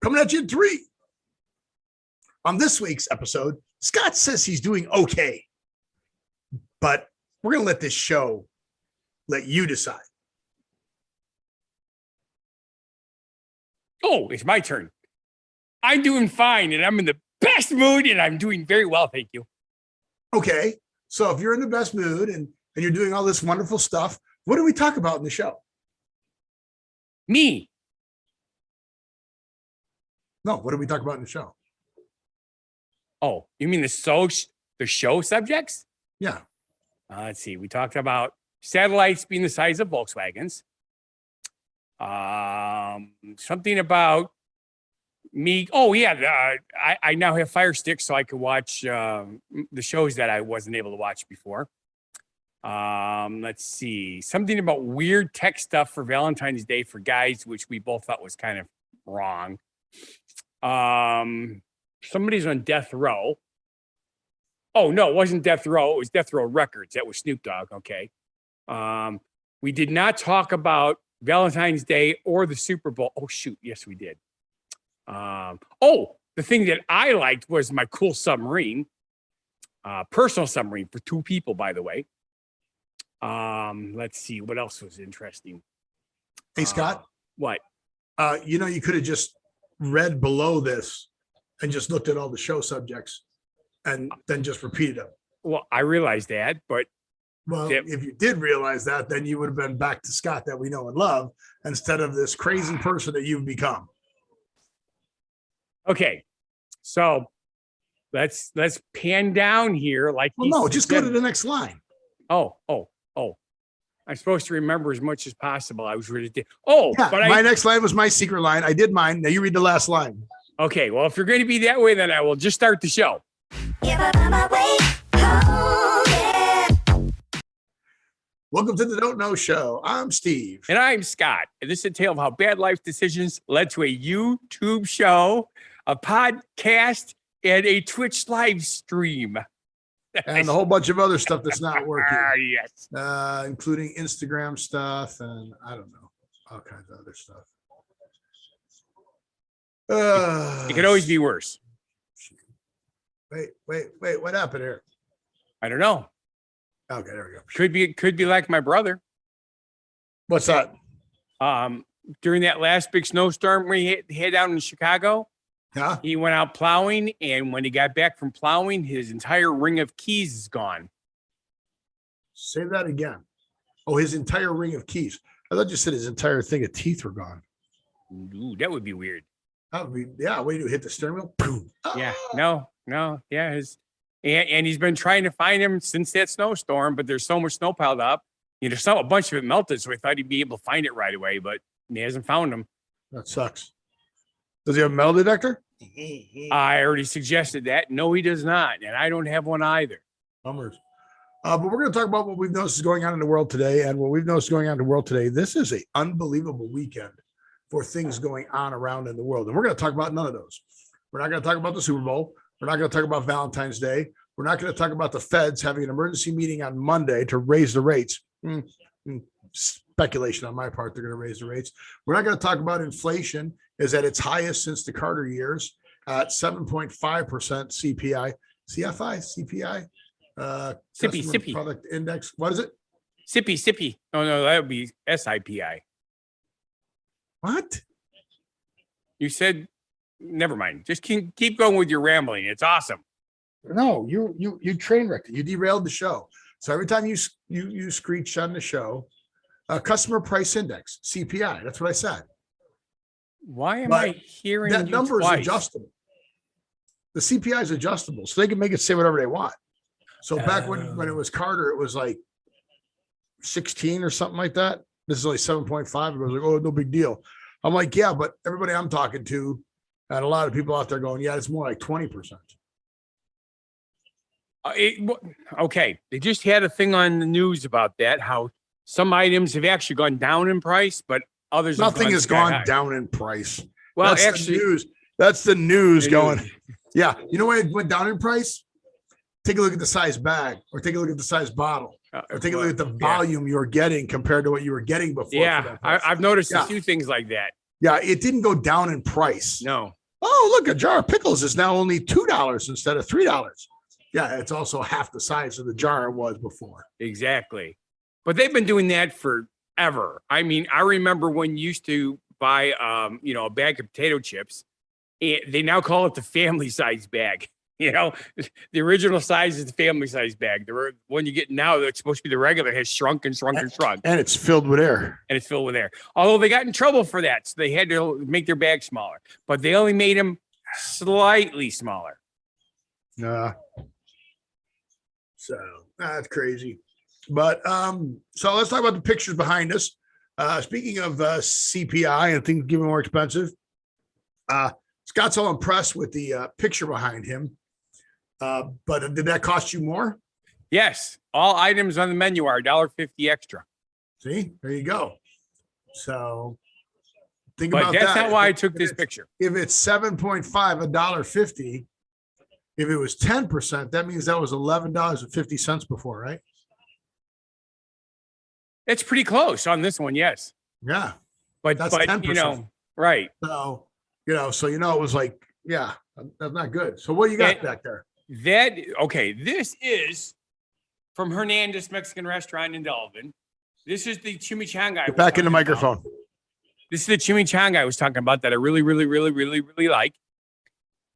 Coming at you in 3. On this week's episode, Scott says he's doing okay, but we're going to let this show let you decide. Oh, it's my turn. I'm doing fine, and I'm in the best mood, and I'm doing very well, thank you. Okay, so if you're in the best mood and you're doing all this wonderful stuff, what do we talk about in the show? Me. No, what do we talk about in the show? Oh, you mean the show subjects? Yeah. Let's see. We talked about satellites being the size of Volkswagens. Something about me. Oh, yeah. I now have Fire Stick, so I can watch the shows that I wasn't able to watch before. Let's see. Something about weird tech stuff for Valentine's Day for guys, which we both thought was kind of wrong. Somebody's on death row. Oh, no, it wasn't death row. It was Death Row Records. That was Snoop Dogg. Okay. We did not talk about Valentine's Day or the Super Bowl. Oh, shoot. Yes, we did. The thing that I liked was my cool submarine, personal submarine for 2 people, by the way. Let's see. What else was interesting? Hey, Scott. What? You could have just read below this and just looked at all the show subjects and then just repeated them. Well, I realized that, but if you did realize that, then you would have been back to Scott that we know and love instead of this crazy person that you've become. Okay, so let's pan down here. Just go to the next line. Oh. I'm supposed to remember as much as possible. I was ready to. But my next line was my secret line. I did mine. Now you read the last line. Okay, well, if you're going to be that way, then I will just start the show. Welcome to the Don't Know Show. I'm Steve. And I'm Scott. And this is a tale of how bad life decisions led to a YouTube show, a podcast, and a Twitch live stream. And a whole bunch of other stuff that's not working. Yes. Including Instagram stuff and I don't know, all kinds of other stuff. It could always be worse. Wait, what happened here? I don't know. Okay, there we go. Could be like my brother. What's that? During that last big snowstorm we had down in Chicago, he went out plowing, and when he got back from plowing, his entire ring of keys is gone. Say that again. Oh, his entire ring of keys. I thought you said his entire thing of teeth were gone. Ooh, that would be weird. That would be, yeah. Way to hit the steering wheel. Boom. Yeah, no. Yeah, and he's been trying to find him since that snowstorm, but there's so much snow piled up. A bunch of it melted, so I thought he'd be able to find it right away, but he hasn't found him. That sucks. Does he have a metal detector? I already suggested that. No, he does not, and I don't have one either. Bummers. But we're going to talk about what we've noticed is going on in the world today, and what we've noticed going on in the world today. This is an unbelievable weekend for things going on around in the world, and we're going to talk about none of those. We're not going to talk about the Super Bowl. We're not going to talk about Valentine's Day. We're not going to talk about the Feds having an emergency meeting on Monday to raise the rates. Speculation on my part, they're going to raise the rates. We're not going to talk about inflation is at its highest since the Carter years at 7.5% CPI, CPI, Sippy. Product Index. What is it? Sippy. Oh, no, that would be SIPI. What? You said, never mind. Just keep going with your rambling. It's awesome. No, you train wrecked it. You derailed the show. So every time you screech on the show, customer price index, CPI. That's what I said. Why am I hearing that number twice? Is adjustable? The CPI is adjustable, so they can make it say whatever they want. So back when it was Carter, it was like 16 or something like that. This is only 7.5. It was like, oh, no big deal. I'm like, yeah, but everybody I'm talking to, and a lot of people out there going, yeah, it's more like 20%. Okay, they just had a thing on the news about that, how some items have actually gone down in price, but others nothing has gone down in price. Well, that's actually, the news. That's the news going. Yeah, you know why it went down in price? Take a look at the size bag, or take a look at the size bottle, or take a look at the volume you're getting compared to what you were getting before. Yeah, I've noticed a few things like that. Yeah, it didn't go down in price. No. Oh, look, a jar of pickles is now only $2 instead of $3. Yeah, it's also half the size of the jar it was before. Exactly. But they've been doing that forever. I mean, I remember when you used to buy, a bag of potato chips. They now call it the family size bag. You know, the original size is the family size bag. The one you get now that's supposed to be the regular has shrunk and shrunk and shrunk. And it's filled with air. And it's filled with air. Although they got in trouble for that. So they had to make their bag smaller. But they only made them slightly smaller. So that's crazy. But so let's talk about the pictures behind us. Speaking of CPI and things getting more expensive, Scott's all impressed with the picture behind him. But did that cost you more? Yes. All items on the menu are $1.50 extra. See, there you go. So think but about that. That's not why I took this picture. If it's 7.5, $1.50. If it was 10%, that means that was $11.50 before, right? It's pretty close on this one, yes. Yeah. But 10%. Right. So, it was like, yeah, that's not good. So what do you got back there? This is from Hernandez Mexican Restaurant in Delvin. This is the chimichanga. Get back in the microphone. This is the chimichanga I was talking about that I really, really, really, really, really like.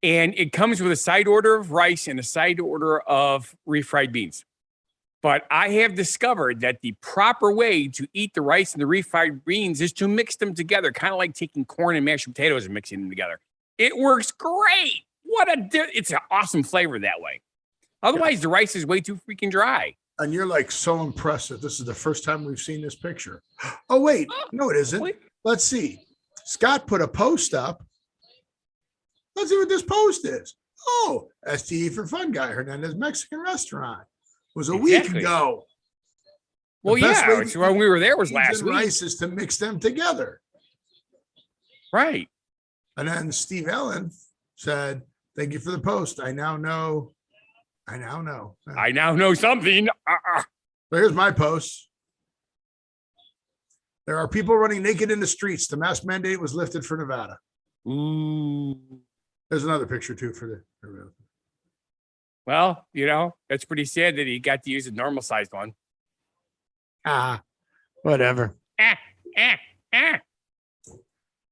And it comes with a side order of rice and a side order of refried beans. But I have discovered that the proper way to eat the rice and the refried beans is to mix them together, kind of like taking corn and mashed potatoes and mixing them together. It works great. It's an awesome flavor that way. Otherwise, the rice is way too freaking dry. And you're like so impressed that this is the first time we've seen this picture. Oh, wait. No, it isn't. Wait. Let's see. Scott put a post up. Let's see what this post is. Oh, STE for Fun Guy, Hernandez Mexican Restaurant. It was a week ago. Well, yeah. When we were there was last week. Rice is to mix them together. Right. And then Steve Allen said, "Thank you for the post. I now know. I now know something." Here's my post. There are people running naked in the streets. The mask mandate was lifted for Nevada. Ooh. There's another picture too for the. Well, that's pretty sad that he got to use a normal sized one. Whatever.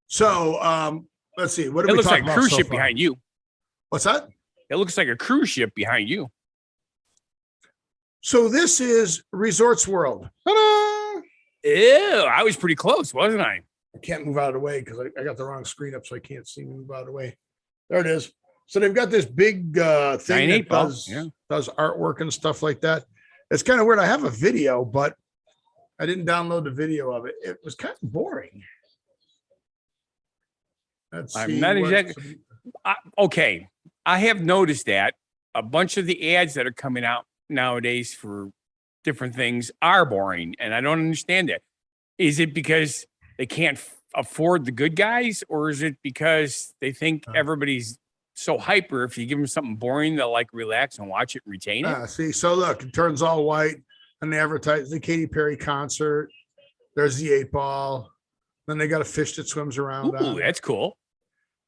So, let's see. What did we talk about? It looks like a cruise ship behind you. What's that? It looks like a cruise ship behind you. So this is Resorts World. Ta-da! Ew, I was pretty close, wasn't I? I can't move out of the way because I got the wrong screen up, so I can't see me move out of the way. There it is. So they've got this big thing that does artwork and stuff like that. It's kind of weird. I have a video, but I didn't download the video of it. It was kind of boring. I'm not exactly okay. I have noticed that a bunch of the ads that are coming out nowadays for different things are boring, and I don't understand that. Is it because they can't afford the good guys, or is it because they think everybody's so hyper? If you give them something boring, they'll like relax and watch it and retain it. See, so look, it turns all white, and they advertise the Katy Perry concert. There's the 8-ball. Then they got a fish that swims around. Ooh, that's cool.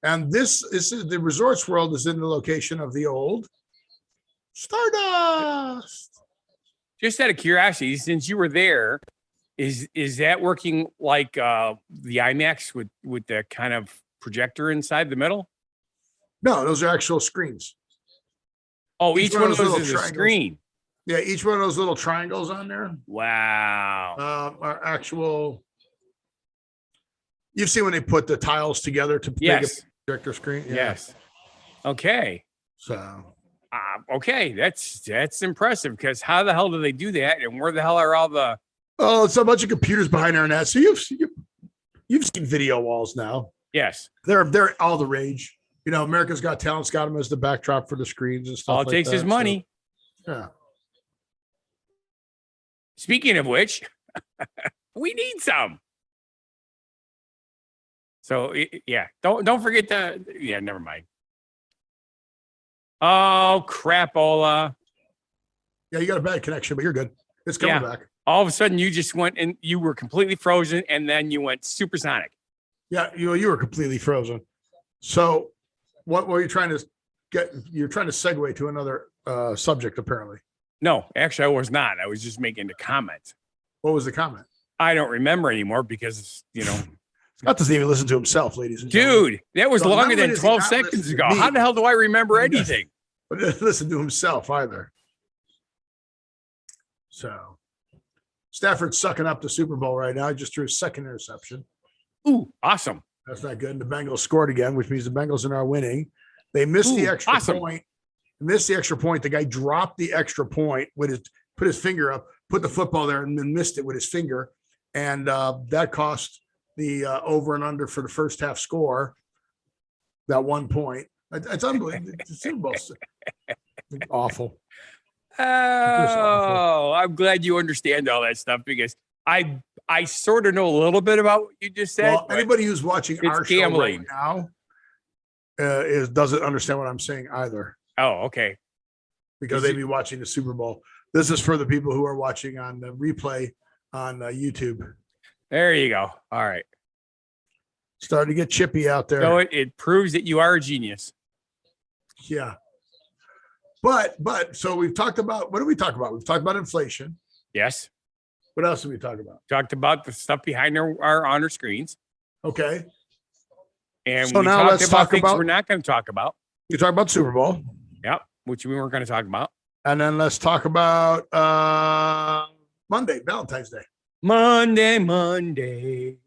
And this is the Resorts World is in the location of the old Stardust. Just out of curiosity, since you were there, is that working like the IMAX with the kind of projector inside the middle? No, those are actual screens. Oh, each one of those is a screen. Yeah, each one of those little triangles on there. Wow. Are actual. You've seen when they put the tiles together to make a projector screen. Yeah. Yes. Okay. So. Okay, that's impressive because how the hell do they do that, and where the hell are all the? Oh, it's a bunch of computers behind our net. So you've seen video walls now. Yes. They're all the rage. America's Got Talent's got them as the backdrop for the screens and stuff. All it takes is money. So, yeah. Speaking of which, we need some. So yeah, don't forget never mind. Oh, crapola. Yeah, you got a bad connection, but you're good. It's coming back. All of a sudden, you just went and you were completely frozen, and then you went supersonic. Yeah, you were completely frozen. So, what were you trying to get? You're trying to segue to another subject, apparently. No, actually, I was not. I was just making a comment. What was the comment? I don't remember anymore because, Scott doesn't even listen to himself, ladies and gentlemen. dude, that was So longer not than only does he 12 not seconds listen ago. to me, How the hell do I remember he doesn't- anything? But he doesn't listen to himself either. So, Stafford's sucking up the Super Bowl right now. He just threw a second interception. Ooh, awesome. That's not good. And the Bengals scored again, which means the Bengals are now winning. They missed the extra point. Missed the extra point. The guy dropped the extra point with put his finger up, put the football there, and then missed it with his finger. And that cost the over and under for the first half score. That 1 point. It's unbelievable. The Super Bowl's awful. Oh, I'm glad you understand all that stuff because I sort of know a little bit about what you just said. Well, anybody who's watching our show gambling right now doesn't understand what I'm saying either. Oh, okay. Because they'd be watching the Super Bowl. This is for the people who are watching on the replay on YouTube. There you go. All right. Starting to get chippy out there. So it proves that you are a genius. Yeah. But so we've talked about, what did we talk about? We've talked about inflation. Yes. What else did we talk about? Talked about the stuff behind our screens. Okay. And so we now talked let's about talk things about, we're not going to talk about. You talk about Super Bowl. Yep. Which we weren't going to talk about. And then let's talk about Monday, Valentine's Day. Monday.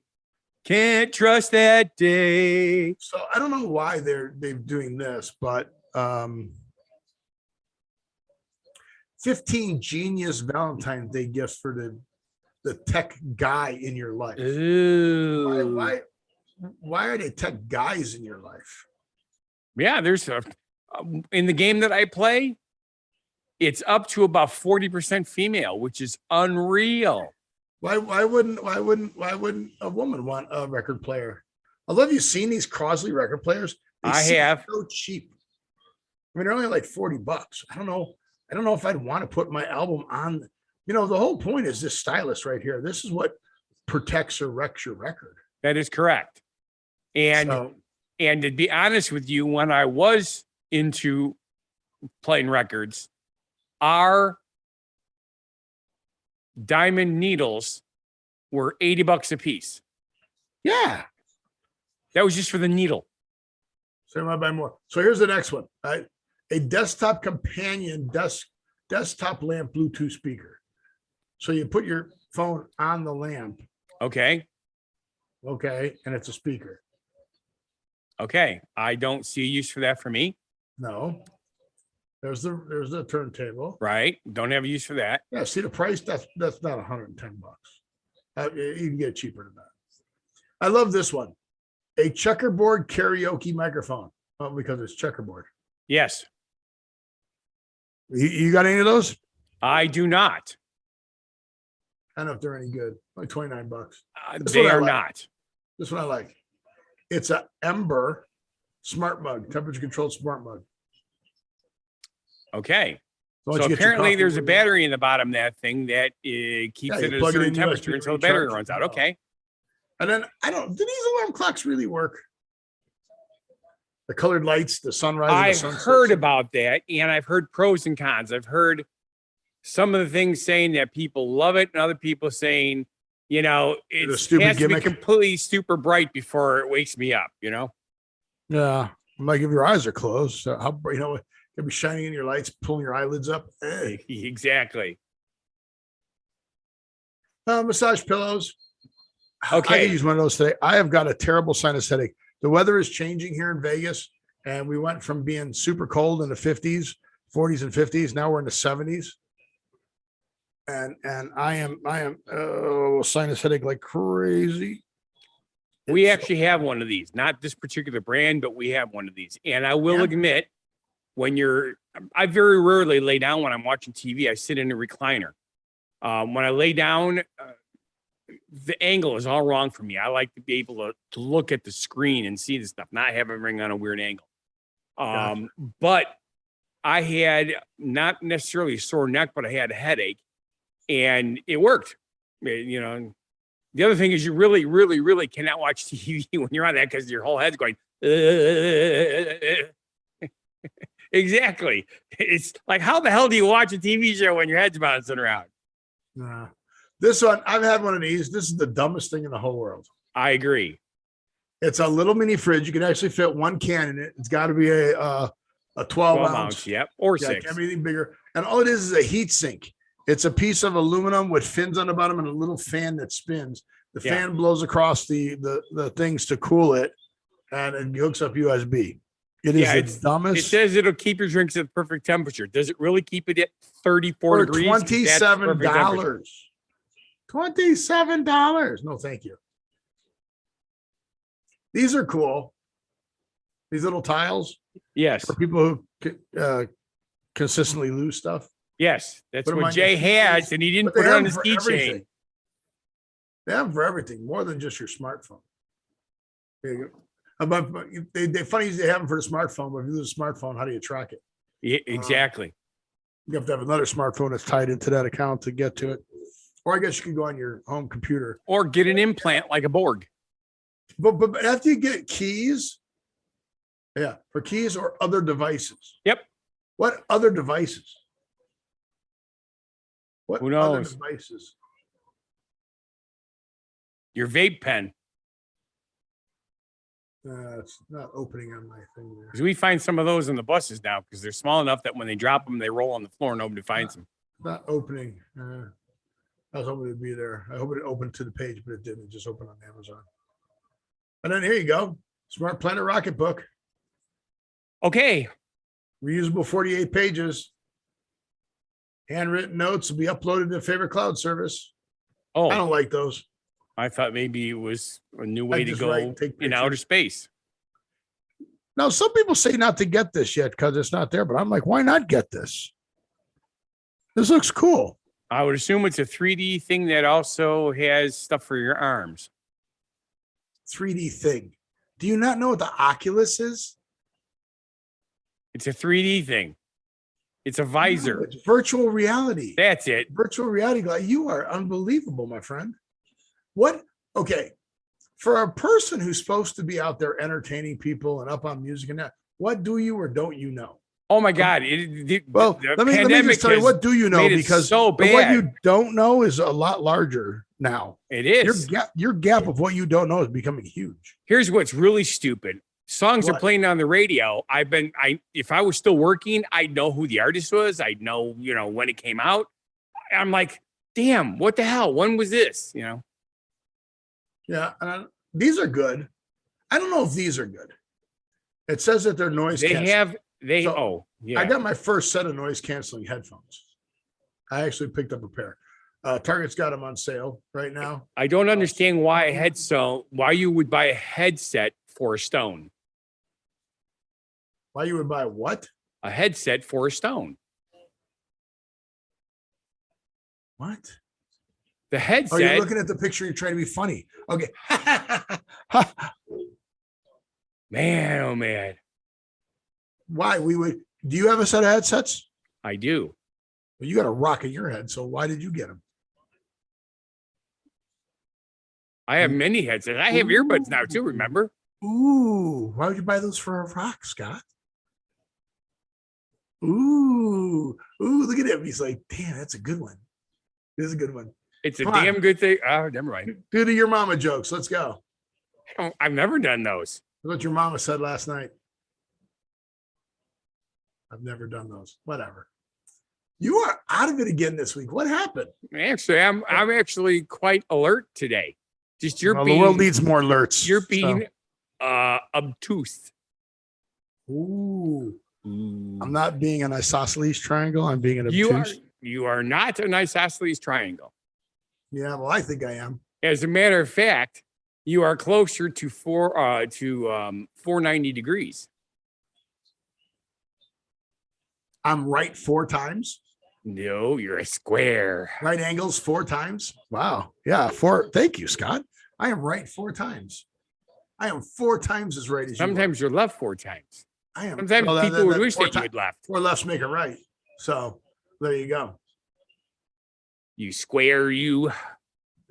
Can't trust that day. So I don't know why they're doing this, but 15 genius Valentine's Day gifts for the tech guy in your life. Ooh. Why are they tech guys in your life? Yeah, there's in the game that I play, it's up to about 40% female, which is unreal. Why wouldn't a woman want a record player? Although, have you seen these Crosley record players? I have. So cheap. I mean, they're only like $40. I don't know if I'd want to put my album on. The whole point is this stylus right here. This is what protects or wrecks your record. That is correct. And to be honest with you, when I was into playing records, our diamond needles were $80 a piece. Yeah. That was just for the needle. So I might buy more. So here's the next one. A desktop companion desktop lamp Bluetooth speaker. So you put your phone on the lamp. Okay. And it's a speaker. Okay. I don't see a use for that for me. No. There's the turntable. Right. Don't have a use for that. Yeah. See the price? That's not $110. You can get cheaper than that. I love this one. A checkerboard karaoke microphone. Oh, because it's checkerboard. Yes. You got any of those? I do not. I don't know if they're any good. Like $29. They are not. This one I like. It's a Ember smart mug, temperature controlled smart mug. Okay. So apparently there's a battery in the bottom of that thing that keeps it at a certain temperature until the battery runs out. Okay. And then do these alarm clocks really work? The colored lights, the sunrise. I've heard about that, and I've heard pros and cons. I've heard some of the things saying that people love it, and other people saying, it has to be completely super bright before it wakes me up. Yeah, like if your eyes are closed, so how it'll be shining in your lights, pulling your eyelids up. Hey. Exactly. Massage pillows. Okay. I can use one of those today. I have got a terrible sinus headache. The weather is changing here in Vegas, and we went from being super cold in the 40s and 50s. Now we're in the 70s. And I am sinus headache like crazy. We actually have one of these, not this particular brand, but we have one of these. And I will admit, I very rarely lay down when I'm watching TV. I sit in a recliner. When I lay down, the angle is all wrong for me. I like to be able to look at the screen and see the stuff, not have everything on a weird angle. Gotcha. But I had not necessarily a sore neck, but I had a headache, and it worked. The other thing is you really, really, really cannot watch TV when you're on that because your whole head's going. Exactly. It's like, how the hell do you watch a TV show when your head's bouncing around? This one, I've had one of these. This is the dumbest thing in the whole world. I agree. It's a little mini fridge. You can actually fit one can in it. It's got to be a 12 ounce. Yep. Or Yeah, 6. it can't be anything bigger. And all it is a heat sink. It's a piece of aluminum with fins on the bottom and a little fan that spins. The fan blows across the things to cool it, and it hooks up USB. It is the dumbest. It says it'll keep your drinks at the perfect temperature. Does it really keep it at 34 degrees? $27. $27. No, thank you. These are cool. These little tiles. Yes. For people who consistently lose stuff. Yes. That's what Jay has, and he didn't put it on his keychain. They have them for everything, more than just your smartphone. There you go. They funny they have them for the smartphone, but if you lose a smartphone, how do you track it? Yeah, exactly. You have to have another smartphone that's tied into that account to get to it. Or I guess you could go on your home computer. Or get an implant like a Borg. But after you get keys, for keys or other devices. Yep. What other devices? What Who knows? Other devices? Your vape pen. It's not opening on my thing there. Because we find some of those in the buses now because they're small enough that when they drop them, they roll on the floor and nobody finds them. Not opening. I was hoping it'd be there. I hope it opened to the page, but it didn't. It just opened on Amazon. And then here you go. Smart Planet Rocket Book. Okay. Reusable 48 pages. Handwritten notes will be uploaded to favorite cloud service. Oh, I don't like those. I thought maybe it was a new way to go in outer space. Now, some people say not to get this yet because it's not there, but I'm like, why not get this? This looks cool. I would assume it's a 3D thing that also has stuff for your arms. 3D thing. Do you not know what the Oculus is? It's a 3D thing. It's a visor. No, it's virtual reality. That's it. Virtual reality. You are unbelievable, my friend. What? Okay. For a person who's supposed to be out there entertaining people and up on music and that, what do you or don't you know? Oh my God. Let me just tell you, what do you know? Because what you don't know is a lot larger now. It is. Your gap of what you don't know is becoming huge. Here's what's really stupid. Songs are playing on the radio. If I was still working, I'd know who the artist was. I'd know, when it came out. I'm like, damn, what the hell? When was this? Yeah, these are good. I don't know if these are good. It says that they're noise canceling. I got my first set of noise canceling headphones. I actually picked up a pair. Target's got them on sale right now. I don't understand why why you would buy a headset for a stone. Why you would buy what? A headset for a stone. What? The headset. Oh, you're looking at the picture. You're trying to be funny. Okay. Man, oh man. Why? Do you have a set of headsets? I do. Well, you got a rock in your head. So why did you get them? I have many headsets. I have earbuds now too, remember? Ooh. Why would you buy those for a rock, Scott? Ooh, look at him. He's like, damn, that's a good one. This is a good one. It's a damn good thing. Oh, never mind. Do your mama jokes. Let's go. I've never done those. That's what your mama said last night. I've never done those. Whatever. You are out of it again this week. What happened? Actually, I'm actually quite alert today. Just the world needs more alerts. You're being obtuse. Ooh. I'm not being an isosceles triangle. I'm being an obtuse. You are not an isosceles triangle. Yeah, well, I think I am. As a matter of fact, you are closer to 490 degrees. I'm right 4 times. No, you're a square. Right angles 4 times. Wow. Yeah, 4. Thank you, Scott. I am right 4 times. I am 4 times as right as you. Sometimes you're left 4 times. I am. Sometimes people would wish that you had left. 4 lefts make it right. So there you go. You square, you.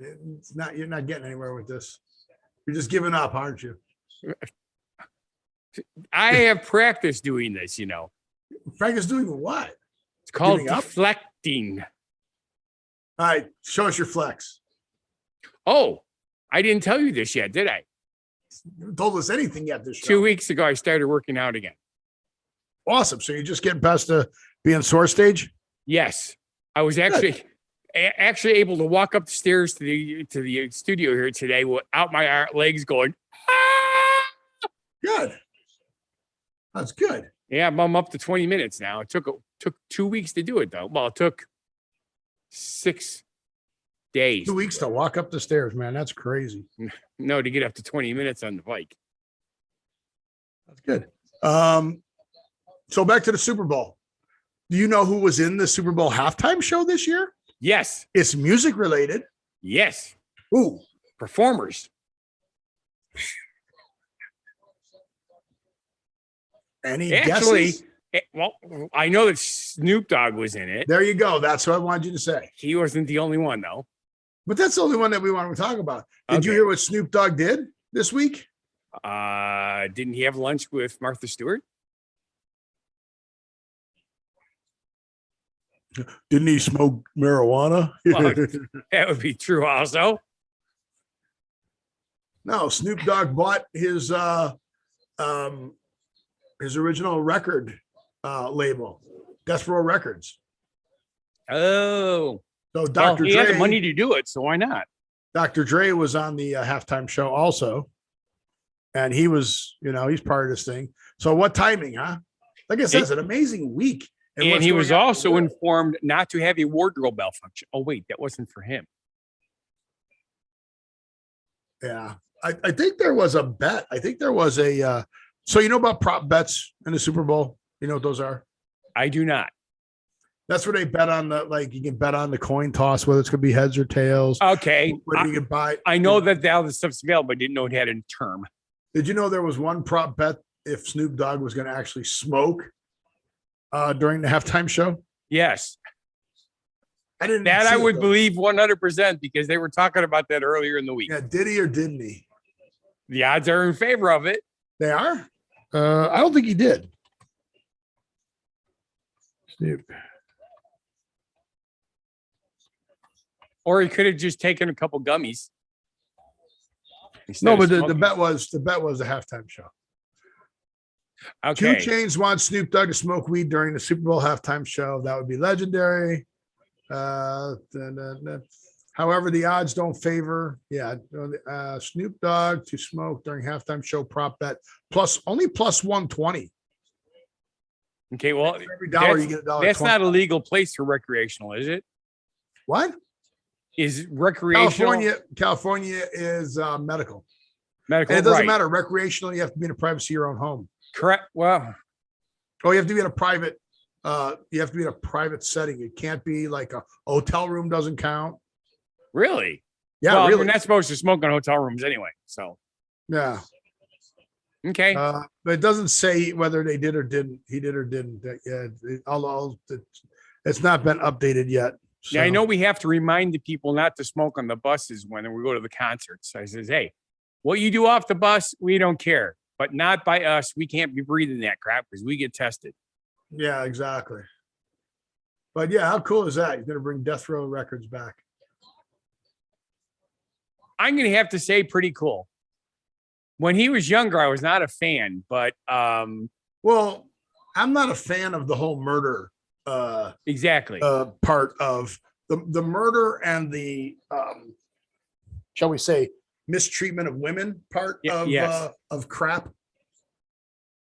It's not. You're not getting anywhere with this. You're just giving up, aren't you? I have practice doing this, you know. Frank is doing what? It's called Giving up? deflecting. All right, show us your flex. Oh, I didn't tell you this yet, did I? You haven't told us anything yet this show. 2 weeks ago, I started working out again. Awesome. So you're just getting past the being sore stage? Yes, I was actually able to walk up the stairs to the studio here today without my legs going. Ah! Good. That's good. Yeah, I'm up to 20 minutes now. It took 2 weeks to do it though. Well, it took 6 days. 2 weeks to walk up the stairs, man. That's crazy. No, to get up to 20 minutes on the bike. That's good. So back to the Super Bowl. Do you know who was in the Super Bowl halftime show this year? Yes. It's music related. Yes. Ooh. Performers. Any guesses? Well, I know that Snoop Dogg was in it. There you go. That's what I wanted you to say. He wasn't the only one, though. But that's the only one that we want to talk about. Did you Okay. hear what Snoop Dogg did this week? Didn't he have lunch with Martha Stewart? Didn't he smoke marijuana? Well, that would be true also. No, Snoop Dogg bought his original record label, Death Row Records. Oh. So Well, Dr. he had the Dre, money to do it, so why not? Dr. Dre was on the halftime show also. And he was, he's part of this thing. So what timing, huh? Like I said, it's an amazing week. And what's he going was on in the also world. informed not to have a wardrobe malfunction. Oh, wait, that wasn't for him. Yeah. I think there was a bet. I think there was a so you know about prop bets in the Super Bowl? You know what those are? I do not. That's where they bet on you can bet on the coin toss, whether it's gonna be heads or tails. Okay. Whether you can buy. I know that all the stuff's available. I didn't know it had a term. Did you know there was one prop bet if Snoop Dogg was going to actually smoke during the halftime show? Yes. I didn't. That see I it, would though. believe 100% because they were talking about that earlier in the week. Yeah, did he or didn't he? The odds are in favor of it. They are. I don't think he did. Snoop. Or he could have just taken a couple gummies. No, instead but of the smoking. bet was the halftime show. Okay. 2 Chainz wants Snoop Dogg to smoke weed during the Super Bowl halftime show. That would be legendary. However, the odds don't favor. Yeah, Snoop Dogg to smoke during halftime show prop bet only plus 120. Okay. Well, For every dollar you get $1.20. that's not a legal place for recreational, is it? What? Is recreational? California is medical. Medical. And it doesn't right. matter. Recreational, you have to be in the privacy of your own home. Correct. Well, Oh, you have to be in a private. You have to be in a private setting. It can't be like a hotel room. Doesn't count. really? Yeah, well, really. You're not supposed to smoke in hotel rooms anyway. So, Yeah, okay. but it doesn't say whether they did or didn't. He did or didn't. Yeah, it's not been updated yet. So. Yeah, I know we have to remind the people not to smoke on the buses when we go to the concerts. I says, hey, what you do off the bus, we don't care, but not by us. We can't be breathing that crap because we get tested. Yeah, exactly. But yeah, how cool is that? He's going to bring Death Row Records back. I'm going to have to say pretty cool. When he was younger, I was not a fan, but Well, I'm not a fan of the whole murder exactly. part of the murder and the shall we say mistreatment of women part Yes. Of crap.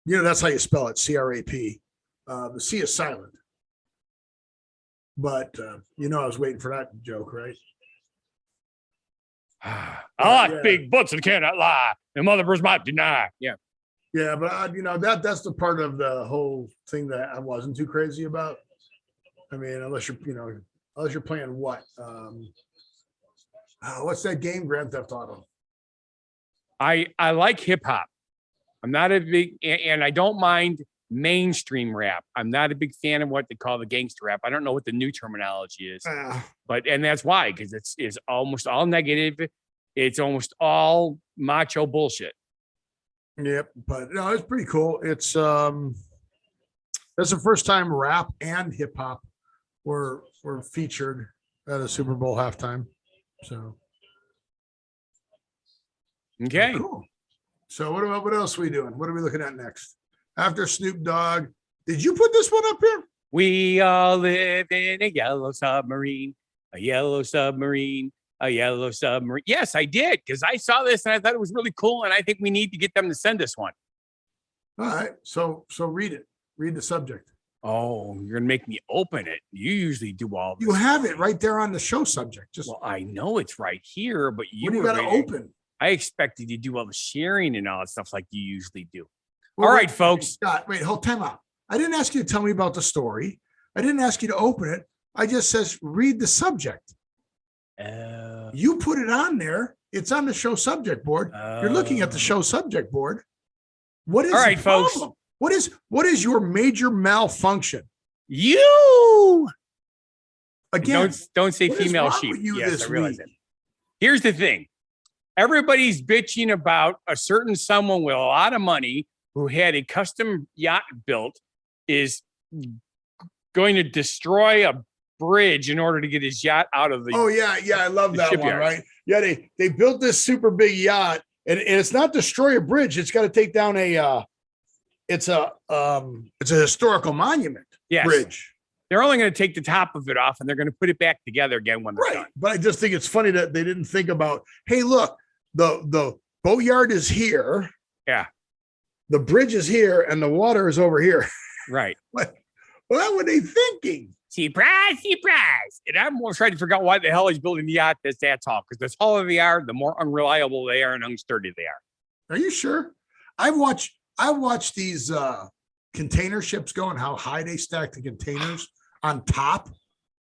That's how you spell it, CRAP. The C is silent. But I was waiting for that joke, right? I like yeah. big butts and cannot lie. And motherfuckers might deny. Yeah. Yeah, but that's the part of the whole thing that I wasn't too crazy about. I mean, unless you're playing what? What's that game? Grand Theft Auto. I like hip hop. I'm not a big, and I don't mind mainstream rap. I'm not a big fan of what they call the gangster rap. I don't know what the new terminology is, and that's why, because it's almost all negative. It's almost all macho bullshit. Yep, but no, it's pretty cool. It's that's the first time rap and hip hop were featured at a Super Bowl halftime. So okay, cool. So what else are we doing? What are we looking at next? After Snoop Dogg, did you put this one up here? We all live in a yellow submarine, a yellow submarine, a yellow submarine. Yes, I did, because I saw this and I thought it was really cool, and I think we need to get them to send us one. All right, so read it. Read the subject. Oh, you're gonna make me open it. You usually do all this. You have it right there on the show subject. Just well, I know it's right here, but you got to open. I expected you to do all the sharing and all that stuff like you usually do. Well, all right, folks. Scott, wait, hold time out. I didn't ask you to tell me about the story. I didn't ask you to open it. I just says read the subject. You put it on there. It's on the show subject board. You're looking at the show subject board. What is all right, folks? What is your major malfunction? You again? Don't say female sheep. Yes, I realize it. Here's the thing. Everybody's bitching about a certain someone with a lot of money who had a custom yacht built is going to destroy a bridge in order to get his yacht out of the. Oh yeah, I love that shipyard. One. Right? Yeah, they built this super big yacht, and it's not destroy a bridge. It's got to take down a. It's a historical monument. Yes. Bridge. They're only going to take the top of it off, and they're going to put it back together again when they're done. But I just think it's funny that they didn't think about, hey, look, the boatyard is here. Yeah. The bridge is here, and the water is over here. Right. What were they thinking? Surprise. And I'm more trying to figure out why the hell he's building the yacht that's that tall. Because the taller they are, the more unreliable they are and unsturdy they are. Are you sure? I watched these container ships go and how high they stack the containers on top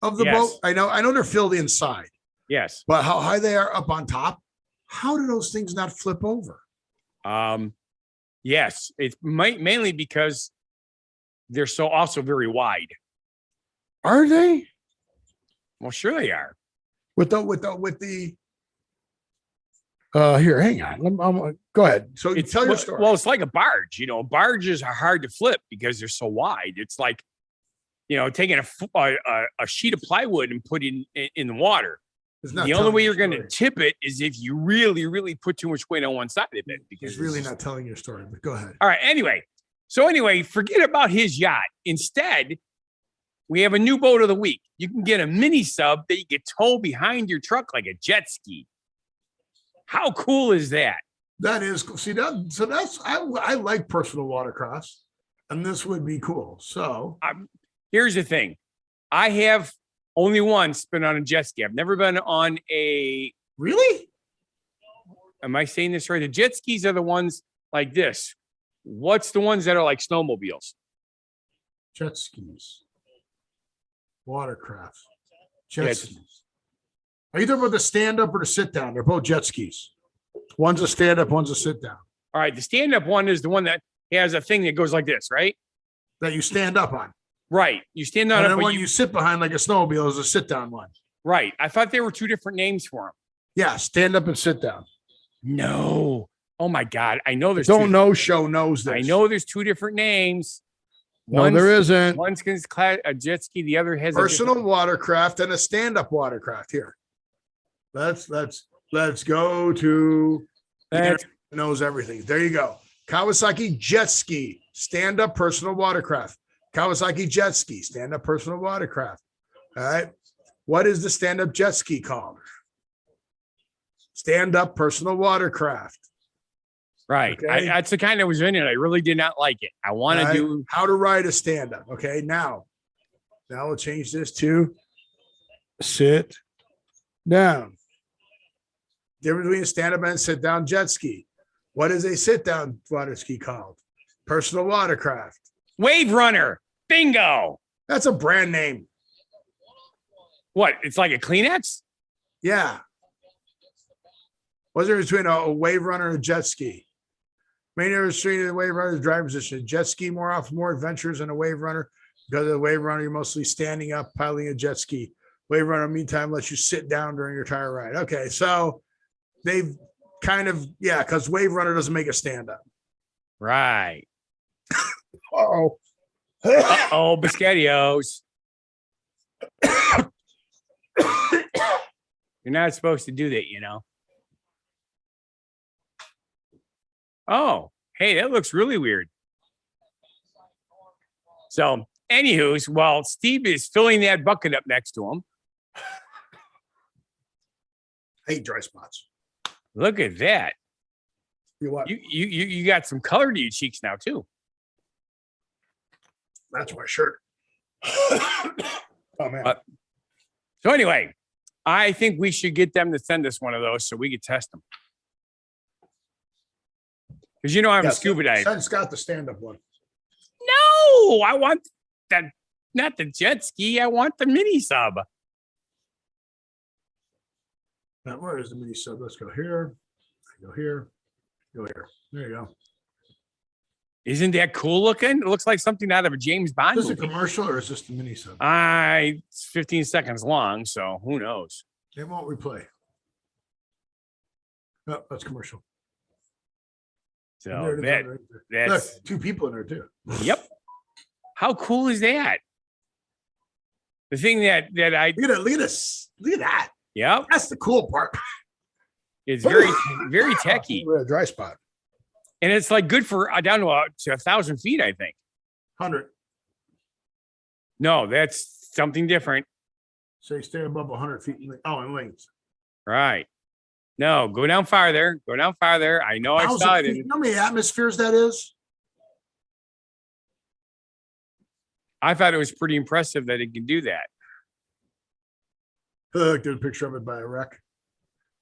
of the boat. I know they're filled inside. Yes. But how high they are up on top, how do those things not flip over? Yes. It's mainly because they're so also very wide. Are they? Well, sure they are. With the here, hang on. Go ahead. So tell your story. Well, it's like a barge. Barges are hard to flip because they're so wide. It's like, taking a sheet of plywood and put it in the water. The only way you're going to tip it is if you really, really put too much weight on one side of it. Because he's really not telling your story. But go ahead. All right. Anyway, forget about his yacht. Instead, we have a new boat of the week. You can get a mini sub that you can tow behind your truck like a jet ski. How cool is that? That is cool. See that? So I like personal watercrafts, and this would be cool. So here's the thing: I have only once been on a jet ski. I've never been on a. Really? Am I saying this right? The jet skis are the ones like this. What's the ones that are like snowmobiles? Jet skis. Watercraft. Jet skis. Are you talking about the stand-up or the sit-down? They're both jet skis. One's a stand-up, one's a sit-down. All right, the stand-up one is the one that has a thing that goes like this, right? That you stand up on. Right. You stand on it. And then one you sit behind like a snowmobile is a sit-down one. Right. I thought there were two different names for them. Yeah, stand-up and sit-down. No. Oh, my God. I know there's show knows this. I know there's two different names. No, there isn't. One's a jet ski. The other has personal watercraft and a stand-up watercraft. Here. Let's go to knows everything. There you go. Kawasaki jet ski, stand-up personal watercraft. Kawasaki jet ski, stand-up personal watercraft. All right. What is the stand-up jet ski called? Stand-up personal watercraft. Right. Okay? That's the kind that was in it. I really did not like it. I want to do how to ride a stand-up. Okay. Now we'll change this to sit down. Difference between a stand-up and sit-down jet ski. What is a sit-down water ski called? Personal watercraft. Wave Runner. Bingo. That's a brand name. What? It's like a Kleenex? Yeah. What's there between a wave runner and a jet ski? Main area of the street of the wave runner is driving position. Jet ski more often, more adventures than a wave runner. Because of the wave runner, you're mostly standing up, piloting a jet ski. Wave runner, meantime, lets you sit down during your entire ride. Okay, so they've kind of, yeah, because wave runner doesn't make a stand up. Right. Uh-oh. Oh, Biscottios. You're not supposed to do that, you know. Oh, hey, that looks really weird. So, anywho's, while Steve is filling that bucket up next to him. I hate dry spots. Look at that. You what? You got some color to your cheeks now too. That's my shirt. Oh man. So anyway, I think we should get them to send us one of those so we could test them. Because you know I'm a scuba diver. Send Scott the stand-up one. No, I want that, not the jet ski. I want the mini sub. Now, where is the mini sub? Let's go here. Go here. Go here. There you go. Isn't that cool looking? It looks like something out of a James Bond Is this movie. a commercial or is this the mini sub? It's 15 seconds long, so who knows? It won't replay. No, that's commercial. So Right that's look, 2 people in there too. Yep. How cool is that? The thing that I Look at this. Look at that. Yep. That's the cool part. It's very techy. We're at a dry spot. And it's like good for down to 1,000 feet, I think. 100. No, that's something different. So you stay above 100 feet. In length. Right. No, go down farther. Go down farther. I know I saw it. You know how many atmospheres that is? I thought it was pretty impressive that it can do that. Look, there's a picture of it by a wreck.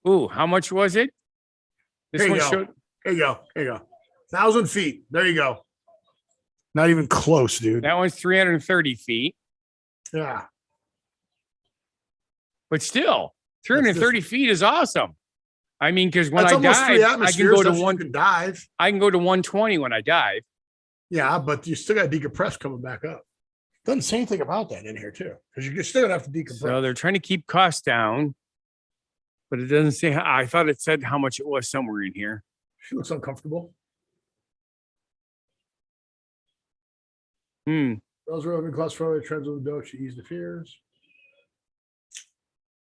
Ooh, how much was it? This one showed. There you go. There you go. 1,000 feet. There you go. Not even close, dude. That one's 330 feet. Yeah. But still, 330 feet is awesome. I mean, because when That's I almost 3 dive, I atmospheres. can go to You one. can dive. I can go to 120 when I dive. Yeah, but you still got to decompress coming back up. Doesn't say anything about that in here too, because you're still gonna have to decompress. So they're trying to keep costs down, but it doesn't say. I thought it said how much it was somewhere in here. She looks uncomfortable. Those are open claustrophobic trends of the dog. She eased the fears.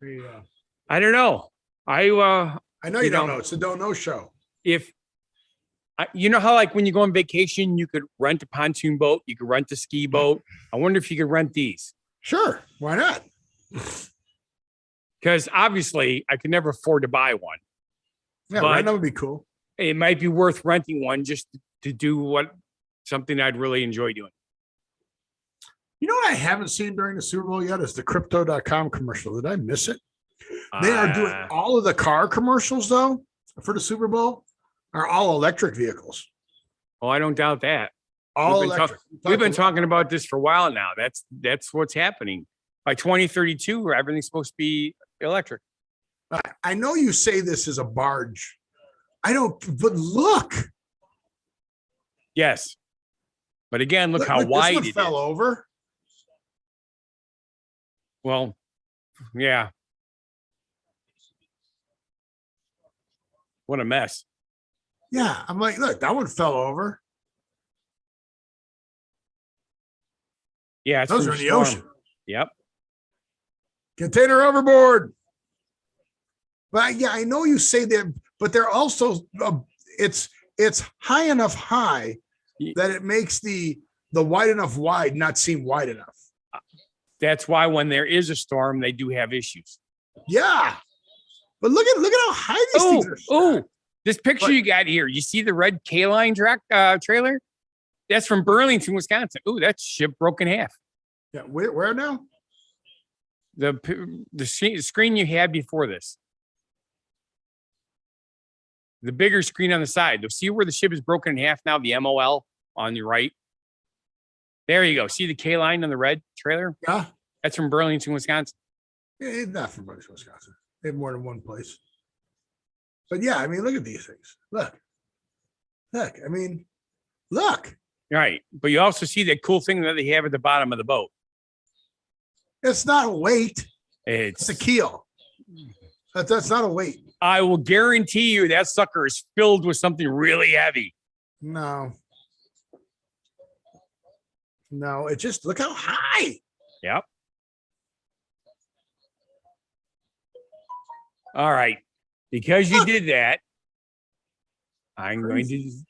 There you go. I don't know. I know you don't know. It's a don't know show. If you know how, like, when you go on vacation, you could rent a pontoon boat, you could rent a ski boat. I wonder if you could rent these. Sure, why not? Because obviously, I could never afford to buy one. Yeah, right now would be cool. It might be worth renting one just to do something I'd really enjoy doing. You know what I haven't seen during the Super Bowl yet is the Crypto.com commercial. Did I miss it? They are doing all of the car commercials, though, for the Super Bowl are all electric vehicles. Oh, I don't doubt that. All electric. We've been talking about this for a while now. That's what's happening. By 2032, everything's supposed to be electric. I know you say this is a barge. I don't, but look. Yes. But again, look how wide it fell over. Well, yeah. What a mess. Yeah, I'm like, look, that one fell over. Yeah, those are in the ocean. Yep. Container overboard. But yeah, I know you say that, but they're also it's high enough high that it makes the wide enough wide not seem wide enough. That's why when there is a storm, they do have issues. Yeah. But look at how high these things are. Oh, this picture you got here. You see the red K-Line trailer? That's from Burlington, Wisconsin. Oh, that ship broke in half. Yeah, where now? The screen you had before this. The bigger screen on the side. See where the ship is broken in half now? The MOL on the right. There you go. See the K-Line on the red trailer? Yeah. That's from Burlington, Wisconsin. Yeah, it's not from Burlington, Wisconsin. They have more than one place. But yeah, I mean, look at these things. Look. Look, I mean, look, Right. But you also see that cool thing that they have at the bottom of the boat. it's not a weight. It's a keel. That's not a weight. I will guarantee you that sucker is filled with something really heavy. No. No, it just look how high. Yep. All right. Because you did that, I'm going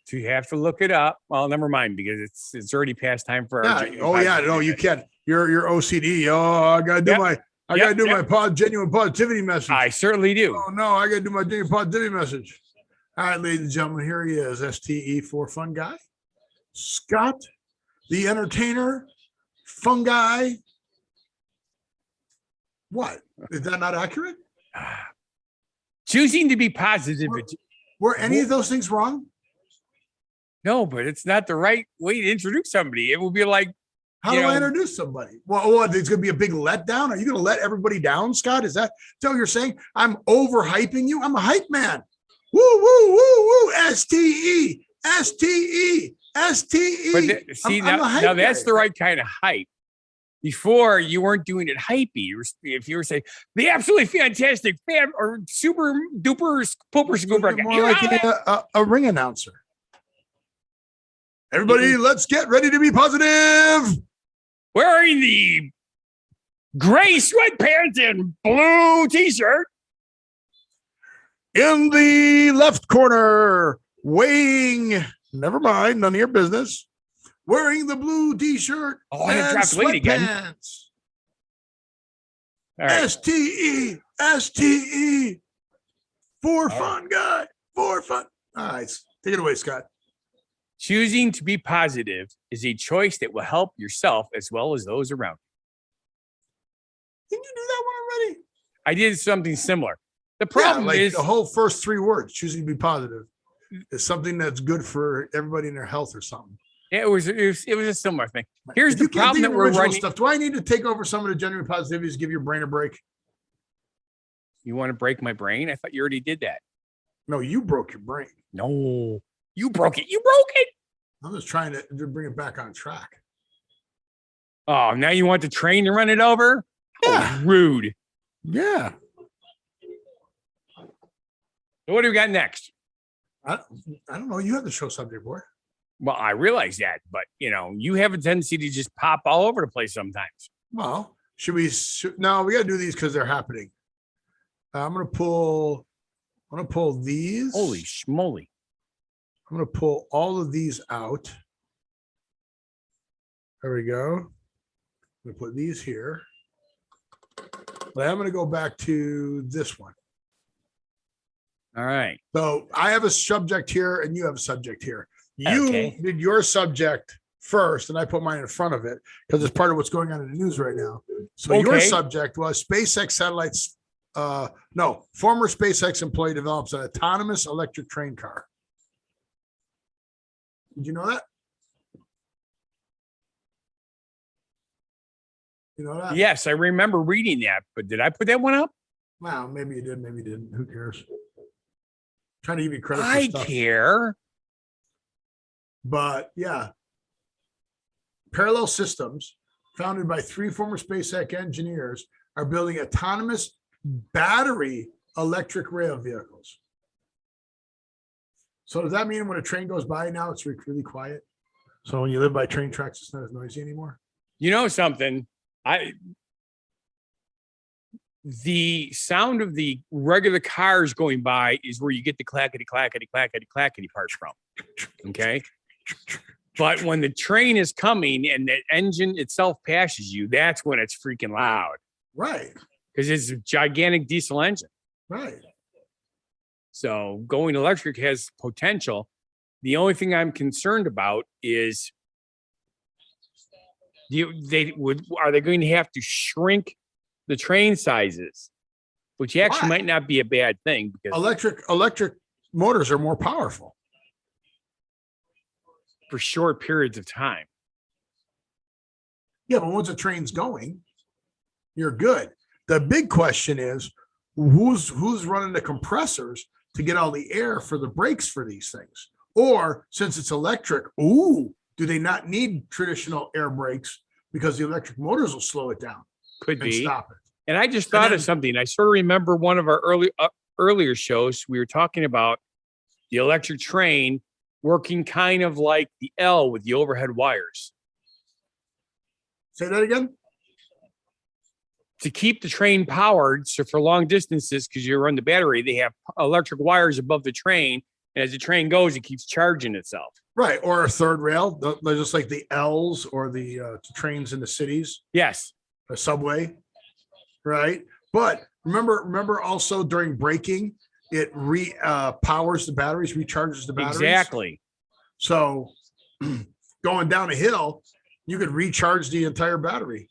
to have to look it up. Well, never mind, because it's already past time for our. Oh yeah, no, you can't. You're OCD. Oh, I gotta do my genuine positivity message. I certainly do. Oh no, I gotta do my genuine positivity message. All right, ladies and gentlemen, here he is, STE for Fun Guy, Scott, the Entertainer, Fungi. What is that not accurate? Choosing to be positive. Were any of those things wrong? No, but it's not the right way to introduce somebody. It will be like, how do I introduce somebody? Well, it's going to be a big letdown. Are you going to let everybody down, Scott? Is that what you're saying? I'm overhyping you. I'm a hype man. Woo, woo, woo, woo. STE, STE, STE. But see, now that's the right kind of hype. Before, you weren't doing it hypey. If you were saying the absolutely fantastic, fan or super duper pooper scooper, more like a ring announcer. Everybody, let's get ready to be positive. Wearing the gray sweatpants and blue t-shirt. In the left corner, weighing, never mind, none of your business. Wearing the blue t-shirt. Oh, I dropped weight again. Right. STE, STE. For Fun Guy. For fun. All right. Take it away, Scott. Choosing to be positive is a choice that will help yourself as well as those around you. Didn't you do that one already? I did something similar. The problem is the whole first 3 words, choosing to be positive, is something that's good for everybody in their health or something. It was a similar thing. Here's the problem that we're running. Stuff. Do I need to take over some of the genuine positivities, give your brain a break? You want to break my brain? I thought you already did that. No, you broke your brain. No, you broke it. You broke it. I'm just trying to bring it back on track. Oh, now you want the train to run it over? Yeah. Oh, rude. Yeah. So what do we got next? I don't know. You have the show subject board. Well, I realize that, but you have a tendency to just pop all over the place sometimes. Well, no, we got to do these because they're happening. I'm going to pull these. Holy schmoly. I'm going to pull all of these out. There we go. I'm going to put these here. But I'm going to go back to this one. All right. So I have a subject here and you have a subject here. You did your subject first, and I put mine in front of it because it's part of what's going on in the news right now. So your subject was SpaceX satellites. Former SpaceX employee develops an autonomous electric train car. Did you know that? You know that? Yes, I remember reading that, but did I put that one up? Wow, maybe you did, maybe you didn't. Who cares? Trying to give you credit. I care. But yeah, parallel systems founded by 3 former SpaceX engineers are building autonomous battery electric rail vehicles. So does that mean when a train goes by now, it's really quiet? So when you live by train tracks, it's not as noisy anymore? You know something? The sound of the regular cars going by is where you get the clackety, clackety, clackety, clackety parts from. Okay. But when the train is coming and the engine itself passes you, that's when it's freaking loud. Right. Because it's a gigantic diesel engine. Right. So going electric has potential. The only thing I'm concerned about is are they going to have to shrink the train sizes, which actually might not be a bad thing because electric motors are more powerful for short periods of time. Yeah, but once a train's going, you're good. The big question is who's running the compressors to get all the air for the brakes for these things? Or since it's electric, do they not need traditional air brakes because the electric motors will slow it down Could and be. stop it? And I just thought of something. I sort of remember one of our earlier shows. We were talking about the electric train working kind of like the L with the overhead wires Say that again. to keep the train powered. So for long distances, because you run the battery, they have electric wires above the train. And as the train goes, it keeps charging itself. Right. Or a third rail, just like the L's or the trains in the cities, Yes. a subway. Right. But remember also during braking, it powers the batteries, recharges the batteries. Exactly. So going down a hill, you could recharge the entire battery.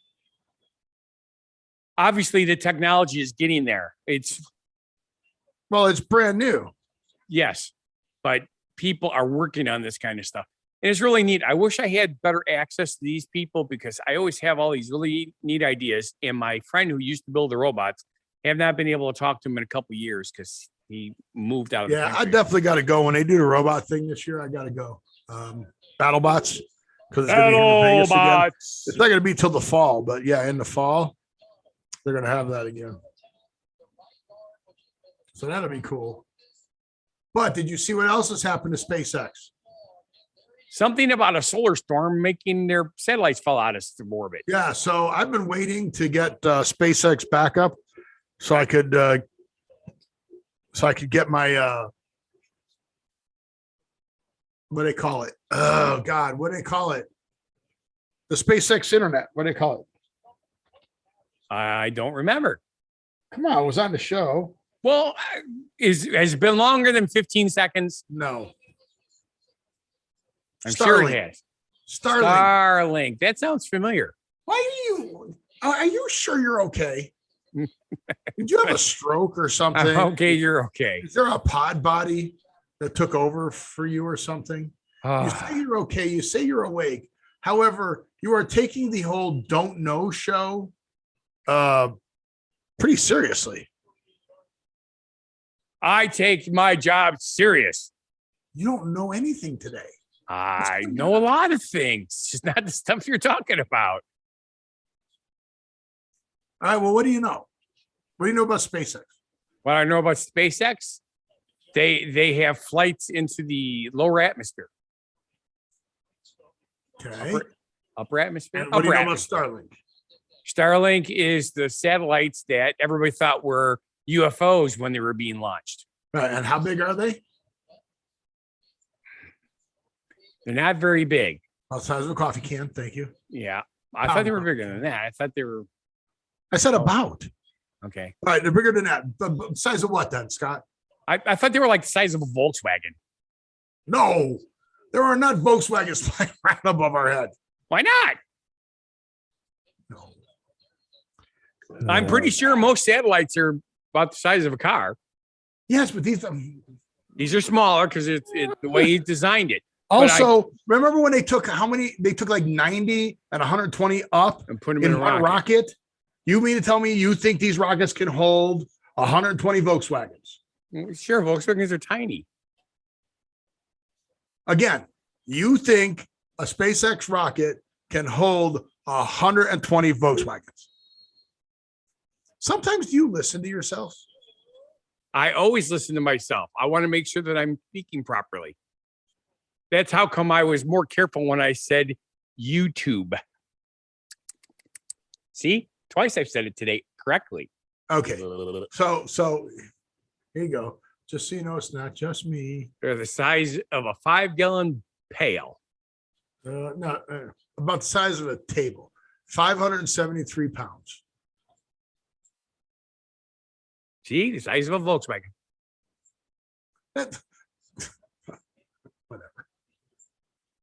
Obviously, the technology is getting there. It's brand new. yes, but people are working on this kind of stuff. And it's really neat. I wish I had better access to these people because I always have all these really neat ideas. And my friend who used to build the robots, have not been able to talk to him in a couple of years because he moved out of the country. I definitely got to go. When they do the robot thing this year, I got to go. BattleBots. Because it's going to be in Vegas again. It's not going to be till the fall, but yeah, in the fall, they're going to have that again. So that'll be cool. But did you see what else has happened to SpaceX? Something about a solar storm making their satellites fall out of orbit. Yeah, so I've been waiting to get SpaceX back up so I could get my what do they call it? Oh God, what do they call it? The SpaceX internet. What do they call it? I don't remember. Come on, it was on the show. Well, has it been longer than 15 seconds? No. I'm sure it has. Starlink. That sounds familiar. Are you sure you're okay? Did you have a stroke or something? I'm okay, you're okay. Is there a pod body that took over for you or something? You say you're okay. You say you're awake. However, you are taking the whole don't know show pretty seriously. I take my job serious. You don't know anything today. I know a lot of things, just not the stuff you're talking about. All right. Well, what do you know? What do you know about SpaceX? What I know about SpaceX, they have flights into the lower atmosphere. Okay. Upper atmosphere. And what do you know about Starlink? Starlink is the satellites that everybody thought were UFOs when they were being launched. Right. And how big are they? They're not very big. About the size of a coffee can. Thank you. Yeah. I thought they were bigger than that. I thought they were. I said about. Okay. All right. They're bigger than that. The size of what then, Scott? I thought they were like the size of a Volkswagen. No, there are not Volkswagens flying right above our head. Why not? No. I'm pretty sure most satellites are about the size of a car. Yes, but these are smaller because it's the way he designed it. Also, remember when they took how many? They took like 90 and 120 up and put them in a rocket. You mean to tell me you think these rockets can hold 120 Volkswagens? Sure, Volkswagens are tiny. Again, you think a SpaceX rocket can hold 120 Volkswagens? Sometimes you listen to yourself. I always listen to myself. I want to make sure that I'm speaking properly. That's how come I was more careful when I said YouTube. See, twice I've said it today correctly. Okay. So here you go. Just so you know, it's not just me. They're the size of a 5-gallon pail. No, about the size of a table. 573 pounds. See, the size of a Volkswagen.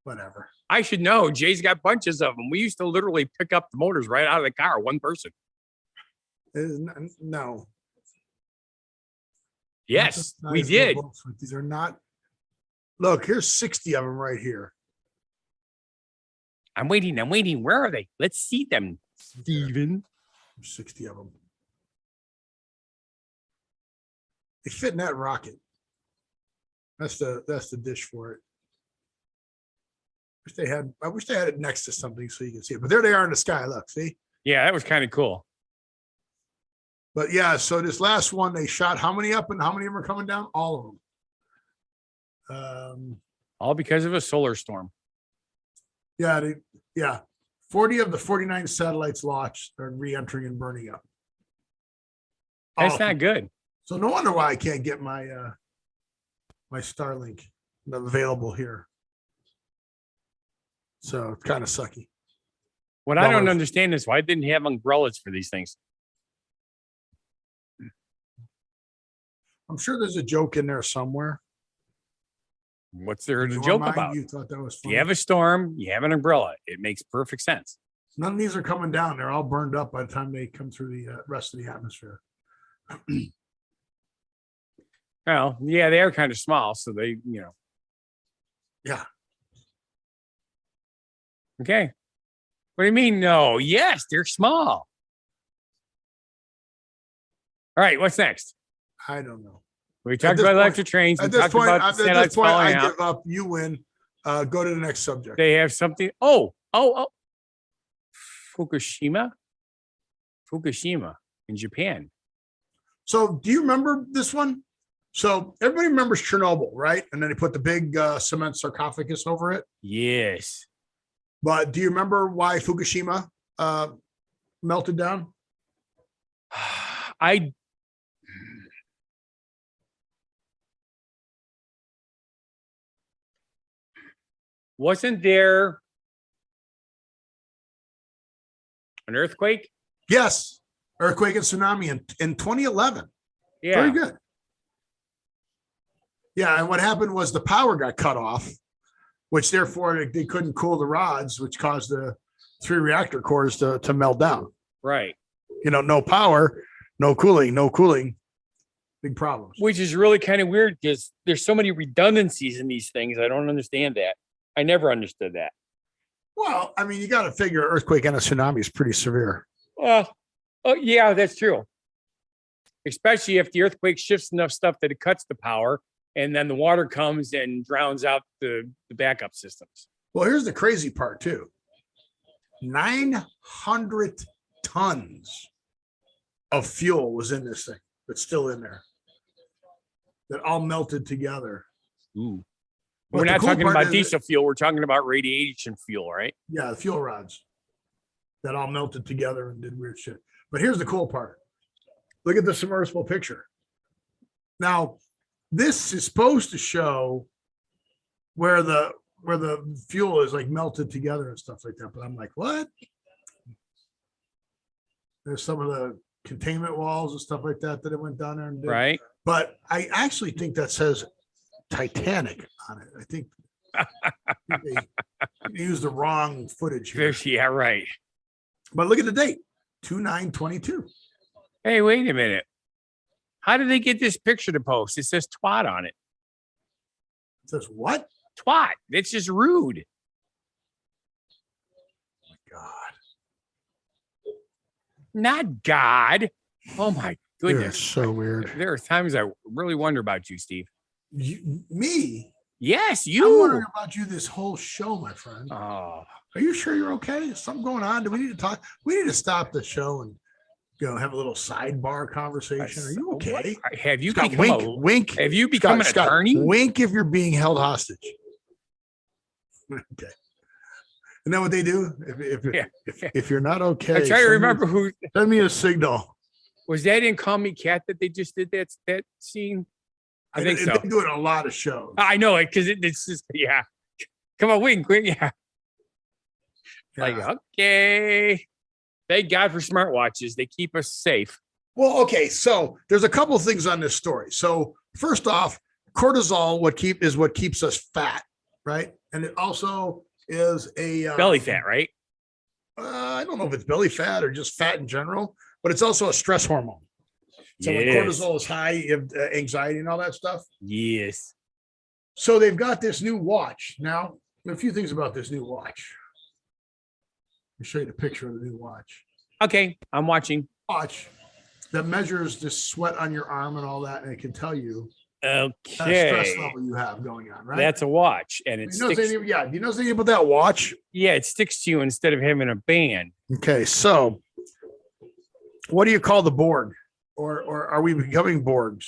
Whatever. I should know. Jay's got bunches of them. We used to literally pick up the motors right out of the car, one person. No. Yes, we did. These are not. Look, here's 60 of them right here. I'm waiting. Where are they? Let's see them, Steven. 60 of them. They fit in that rocket. That's the dish for it. I wish they had it next to something so you can see it. But there they are in the sky. Look, see? Yeah, that was kind of cool. But yeah, so this last one, they shot how many up and how many of them are coming down? All of them. All because of a solar storm. Yeah, 40 of the 49 satellites launched are re-entering and burning up. That's not good. So no wonder why I can't get my my Starlink available here. So it's kind of sucky. What I don't understand is why didn't he have umbrellas for these things? I'm sure there's a joke in there somewhere. What's there to joke about? You thought that was funny. You have a storm, you have an umbrella. It makes perfect sense. None of these are coming down. They're all burned up by the time they come through the rest of the atmosphere. Well, yeah, they are kind of small, so they, Yeah. Okay. What do you mean? No. Yes, they're small. All right. What's next? I don't know. We talked about electric trains. At this point, I give up. You win. Go to the next subject. They have something. Oh. Fukushima in Japan. So do you remember this one? So everybody remembers Chernobyl, right? And then they put the big cement sarcophagus over it. Yes. But do you remember why Fukushima melted down? Wasn't there an earthquake? Yes. Earthquake and tsunami in 2011. Yeah. Very good. Yeah. And what happened was the power got cut off, which therefore they couldn't cool the rods, which caused the 3 reactor cores to melt down. Right. No power, no cooling, big problems. Which is really kind of weird because there's so many redundancies in these things. I don't understand that. I never understood that. Well, I mean, you got to figure earthquake and a tsunami is pretty severe. Well, yeah, that's true. Especially if the earthquake shifts enough stuff that it cuts the power and then the water comes and drowns out the backup systems. Well, here's the crazy part too. 900 tons of fuel was in this thing that's still in there that all melted together. Ooh. We're not talking about diesel fuel. We're talking about radiation fuel, right? Yeah, the fuel rods that all melted together and did weird shit. But here's the cool part. Look at the submersible picture. Now, this is supposed to show where the fuel is like melted together and stuff like that. But I'm like, what? There's some of the containment walls and stuff like that it went down there and did. Right. But I actually think that says Titanic on it. I think they used the wrong footage here. Yeah, right. But look at the date, 2/9/22. Hey, wait a minute. How did they get this picture to post? It says twat on it. It says what? Twat. It's just rude. Oh my God. Not God. Oh my goodness. You're so weird. There are times I really wonder about you, Steve. Me? Yes, I'm you. wondering about you this whole show, my friend. Oh. Are you sure you're okay? Is something going on? Do we need to talk? We need to stop the show and have a little sidebar conversation. Are you okay? Have you Scott, become wink? Have you become an attorney? Wink if you're being held hostage. Okay. Isn't that what they do? If you're not okay, I try to remember who. Send me a signal. Was that in Call Me Cat that they just did that scene? I think so. They do it a lot of shows. I know it because it's just Come on, wink, yeah. Like, okay. Thank God for smartwatches. They keep us safe. Well, okay. So there's a couple of things on this story. So first off, cortisol, what keeps us fat, right? And it also is a belly fat, right? I don't know if it's belly fat or just fat in general, but it's also a stress hormone. So when cortisol is high, you have anxiety and all that stuff. Yes. So they've got this new watch. Now, a few things about this new watch. Let me show you the picture of the new watch. Okay, I'm watching. Watch that measures the sweat on your arm and all that, and it can tell you That stress Okay. level you have going on, right? That's a watch, and it You know sticks. anything, yeah. Do you know anything about that watch? Yeah, it sticks to you instead of having a band. Okay, so what do you call the Borg, or are we becoming Borgs?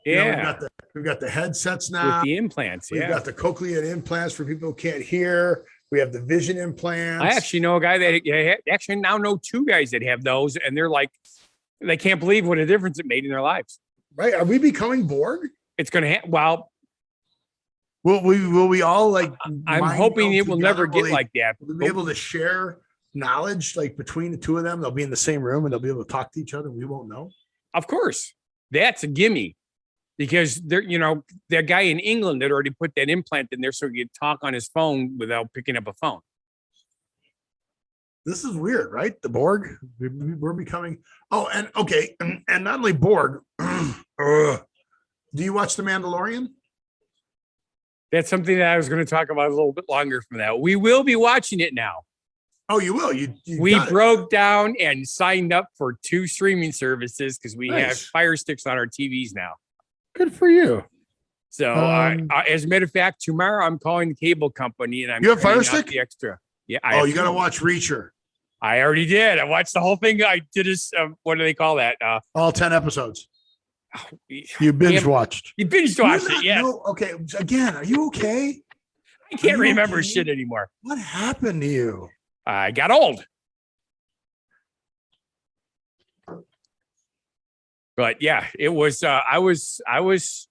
You know, Yeah, we've got the headsets with now. the implants. We've Yeah, got the cochlear implants for people who can't hear. We have the vision implants. I actually know a guy that actually now know two guys that have those, and they're like, they can't believe what a difference it made in their lives. Right? Are we becoming Borg? It's going to well, Will we all like? I'm mind hoping meld it will never together? get like that. Will we be able to share knowledge like between the two of them? They'll be in the same room and they'll be able to talk to each other. We won't know. Of course, that's a gimme because they're, that guy in England that already put that implant in there so he could talk on his phone without picking up a phone. This is weird, right? The Borg. We're becoming. Oh, and okay, and not only Borg. Do you watch The Mandalorian? That's something that I was going to talk about a little bit longer from that. We will be watching it now. Oh, you will. We broke down and signed up for 2 streaming services because we have Fire Sticks on our TVs now. Good for you. So, as a matter of fact, tomorrow I'm calling the cable company and you have Fire Stick? The extra. Yeah. You got to watch Reacher. I already did. I watched the whole thing. I did this. What do they call that? All 10 episodes. You binge watched. You binge watched it. Yes. No, okay. Again, are you okay? I can't remember shit anymore. What happened to you? I got old. But yeah, it was. I was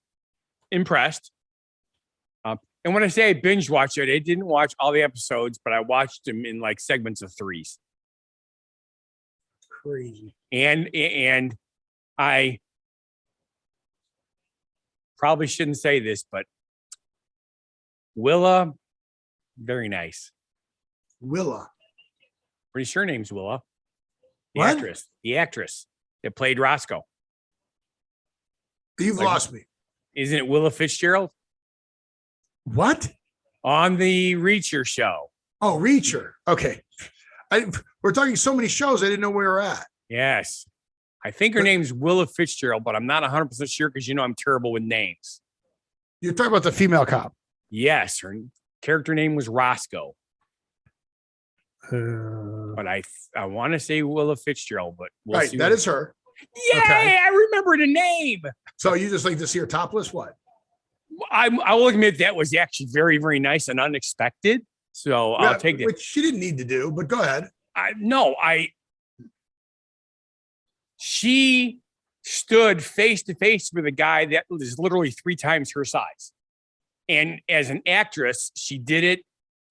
impressed. And when I say I binge watched it, I didn't watch all the episodes, but I watched them in like segments of 3s. Crazy. And I probably shouldn't say this, but Willa, very nice. Willa. Pretty sure her name's Willa. What? The actress that played Roscoe. You've lost me. Isn't it Willa Fitzgerald? What? On the Reacher show. Oh, Reacher. Okay. We're talking so many shows, I didn't know where we're at. Yes. I think her name's Willa Fitzgerald, but I'm not 100% sure because I'm terrible with names. You're talking about the female cop. Yes. Her character name was Roscoe. But I want to say Willa Fitzgerald, but we'll see. That is her. Yay! Okay. I remember the name. So you just like to see her topless? What? I will admit that was actually very, very nice and unexpected. So I'll take that. Which she didn't need to do, but go ahead. She stood face to face with a guy that was literally 3 times her size. And as an actress, she did it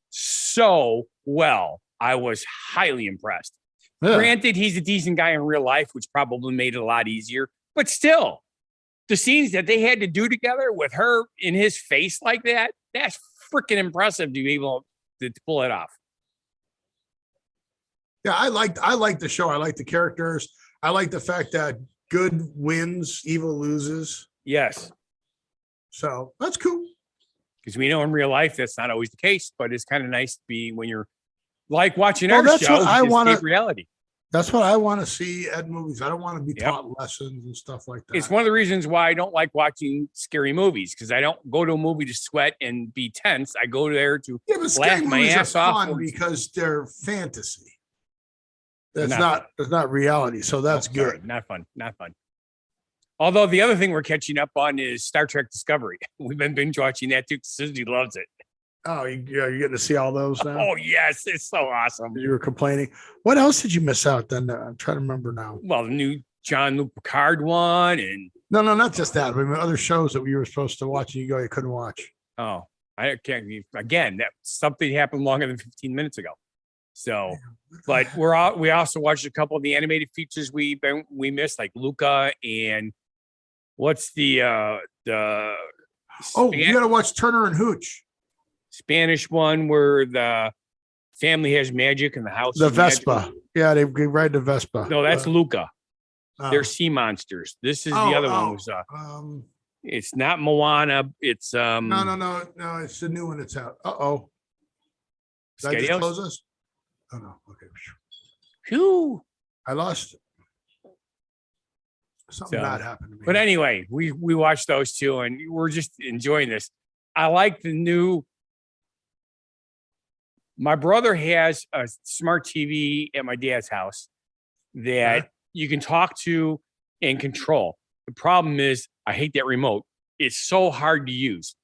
so well. I was highly impressed. Yeah. Granted, he's a decent guy in real life, which probably made it a lot easier. But still, the scenes that they had to do together with her in his face like that, that's freaking impressive to be able to pull it off. Yeah, I like the show. I like the characters. I like the fact that good wins, evil loses. Yes. So that's cool. Because we know in real life that's not always the case, but it's kind of nice to be when you're like watching our show. I want to reality. That's what I want to see at movies. I don't want to be taught lessons and stuff like that. It's one of the reasons why I don't like watching scary movies, because I don't go to a movie to sweat and be tense. I go there to laugh my ass off because they're fantasy. That's not reality. So that's good. Not fun. Although the other thing we're catching up on is Star Trek Discovery. We've been binge watching that too. Susie loves it. Oh, you're getting to see all those now? Oh, yes. It's so awesome. You were complaining. What else did you miss out then? I'm trying to remember now. Well, the new Jean-Luc Picard one. And No, not just that. But other shows that we were supposed to watch and you couldn't watch. Oh, I can't. Again, that something happened longer than 15 minutes ago. So, but we also watched a couple of the animated features we missed, like Luca and what's you got to watch Turner and Hooch. Spanish one where the family has magic in the house. The Vespa. Magic. Yeah, they ride the Vespa. No, that's Luca. They're sea monsters. This is the other one. Was, it's not Moana. It's No. It's the new one that's out. Did I just close this? Oh no. Okay. Phew. I lost it. Something bad happened to me. But anyway, we watched those two, and we're just enjoying this. I like the new. My brother has a smart TV at my dad's house that you can talk to and control. The problem is, I hate that remote. It's so hard to use.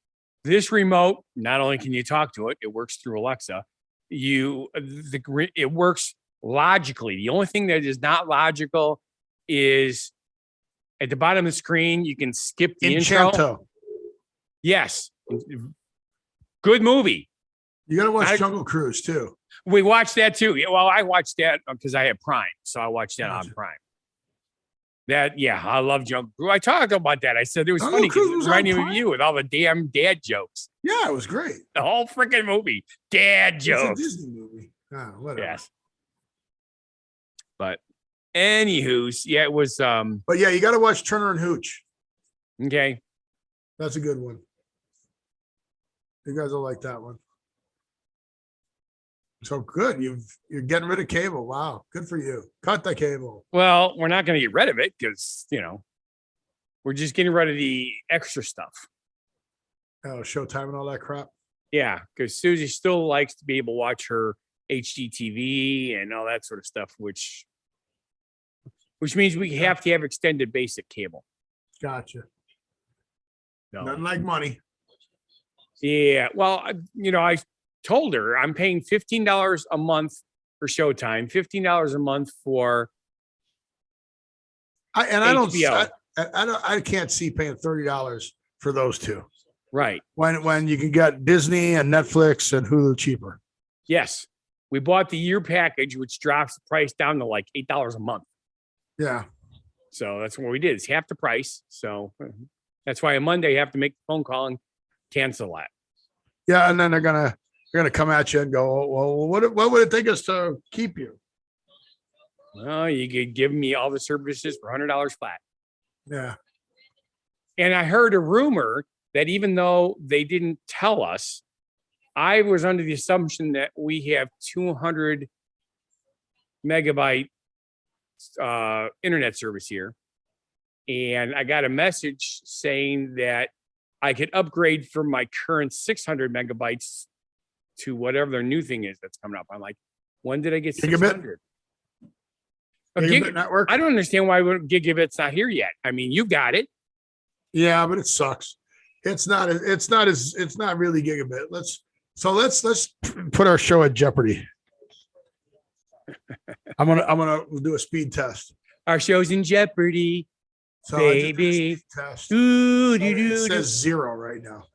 This remote, not only can you talk to it, it works through Alexa. It works logically. The only thing that is not logical is at the bottom of the screen, you can skip the intro. Yes. Good movie. You got to watch Jungle Cruise too. We watched that too. Well, I watched that because I had Prime. So I watched that on Prime. I love Jungle Cruise. I talked about that. I said it was funny because it was reminding me of you with all the damn dad jokes. Yeah, it was great. The whole freaking movie. Dad jokes. It's a Disney movie. Whatever. Yes. But anywho's, it was But yeah, you got to watch Turner and Hooch. Okay. That's a good one. You guys will like that one. So good. You're getting rid of cable. Wow. Good for you. Cut the cable. Well, we're not going to get rid of it because, we're just getting rid of the extra stuff. Oh, Showtime and all that crap. Yeah. Because Susie still likes to be able to watch her HDTV and all that sort of stuff, which means we have to have extended basic cable. Gotcha. No. Nothing like money. Yeah. Well, I told her I'm paying $15 a month for Showtime, $15 a month for HBO. I can't see paying $30 for those two. Right. When you can get Disney and Netflix and Hulu cheaper. Yes. We bought the year package, which drops the price down to like $8 a month. Yeah. So that's what we did. It's half the price. So that's why on Monday you have to make the phone call and cancel that. Yeah, and then they're gonna come at you and go, well, what would it take us to keep you? Well, you could give me all the services for $100 flat. Yeah. And I heard a rumor that even though they didn't tell us, I was under the assumption that we have 200 megabyte internet service here. And I got a message saying that I could upgrade from my current 600 megabytes to whatever their new thing is that's coming up. I'm like, when did I get 600? Gigabit network? I don't understand why gigabit's not here yet. I mean, you got it. Yeah, but it sucks. It's not really gigabit. Let's put our show at jeopardy. I'm gonna do a speed test. Our show's in jeopardy. So baby. It says 0 right now.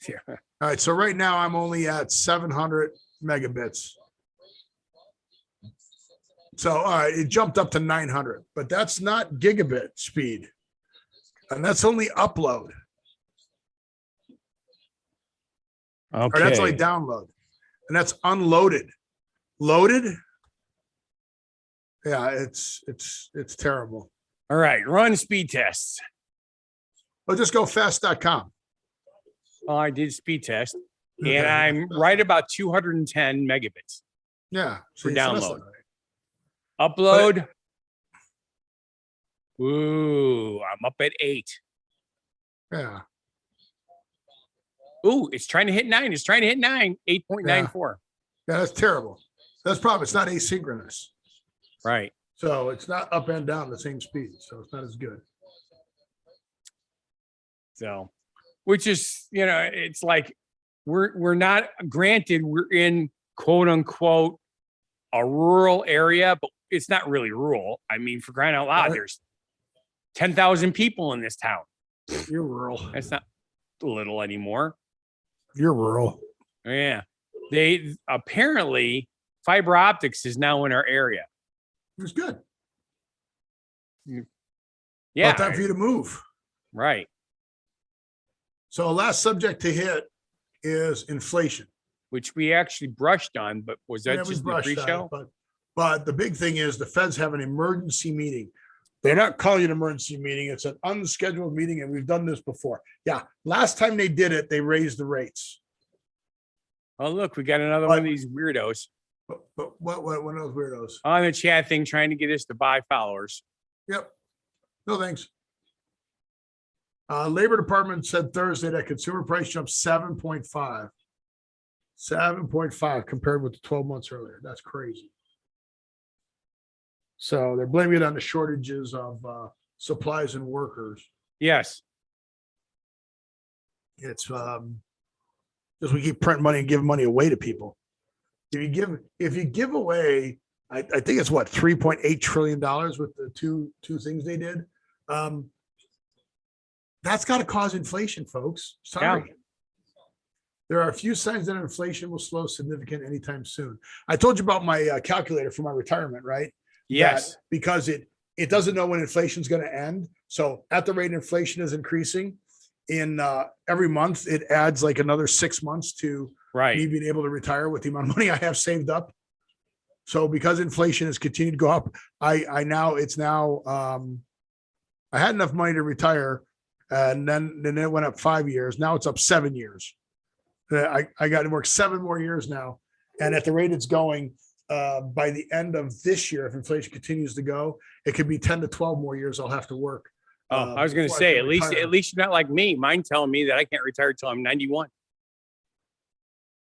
Yeah. All right. So right now I'm only at 700 megabits. So all right, it jumped up to 900, but that's not gigabit speed. And that's only upload. Okay. Or that's only download. And that's unloaded. Loaded. Yeah, it's terrible. All right, run speed tests. Well, just go fast.com. Oh, I did speed test, and I'm right about 210 megabits. Yeah, for download. Upload. Ooh, I'm up at 8. Yeah. Ooh, it's trying to hit 9. It's trying to hit 9. 8.94. Yeah, that's terrible. That's probably it's not asynchronous. Right. So it's not up and down the same speed. So it's not as good. So, which is, it's like we're not granted, we're in quote unquote a rural area, but it's not really rural. I mean, for crying out loud, there's 10,000 people in this town. You're rural. That's not little anymore. You're rural. Yeah. They apparently fiber optics is now in our area. It's good. Yeah. About time for you to move. Right. So last subject to hit is inflation. Which we actually brushed on, but was that just the pre-show? But the big thing is the feds have an emergency meeting. They're not calling it an emergency meeting. It's an unscheduled meeting, and we've done this before. Yeah. Last time they did it, they raised the rates. Oh, look, we got another one of these weirdos. But what are those weirdos? On the chat thing trying to get us to buy followers. Yep. No, thanks. Labor Department said Thursday that consumer price jumped 7.5. 7.5 compared with the 12 months earlier. That's crazy. So they're blaming it on the shortages of supplies and workers. Yes. It's because we keep printing money and giving money away to people. If you give away, I think it's what, $3.8 trillion with the two things they did. That's got to cause inflation, folks. Sorry. Yeah. There are a few signs that inflation will slow significant anytime soon. I told you about my calculator for my retirement, right? Yes. That because it doesn't know when inflation is going to end. So at the rate inflation is increasing in every month, it adds like another 6 months to me being able to retire with the amount of money I have saved up. So because inflation has continued to go up, I had enough money to retire, and then it went up 5 years. Now it's up 7 years. I got to work 7 more years now. And at the rate it's going, by the end of this year, if inflation continues to go, it could be 10 to 12 more years I'll have to work. I was going to say, at least you're not like me. Mine telling me that I can't retire till I'm 91.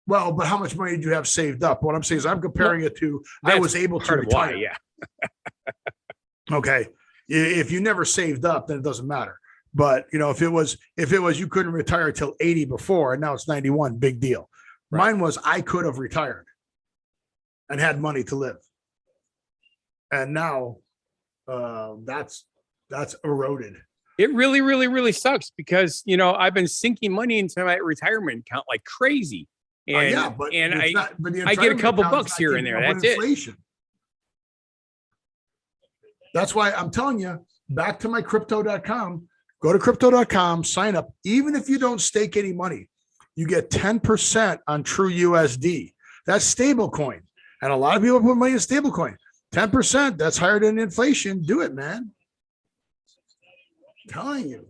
Well, but how much money did you have saved up? What I'm saying is I'm comparing it to, I was able to retire. Yeah. Okay. If you never saved up, then it doesn't matter. But if it was you couldn't retire till 80 before, and now it's 91, big deal. Right. Mine was I could have retired and had money to live. And now that's eroded. It really, really, really sucks because I've been sinking money into my retirement account like crazy. And I get a couple bucks here and there. That's inflation. That's why I'm telling you, back to my crypto.com. Go to crypto.com, sign up. Even if you don't stake any money, you get 10% on True USD. That's stable coin. And a lot of people put money in stable coin. 10%, that's higher than inflation. Do it, man. I'm telling you.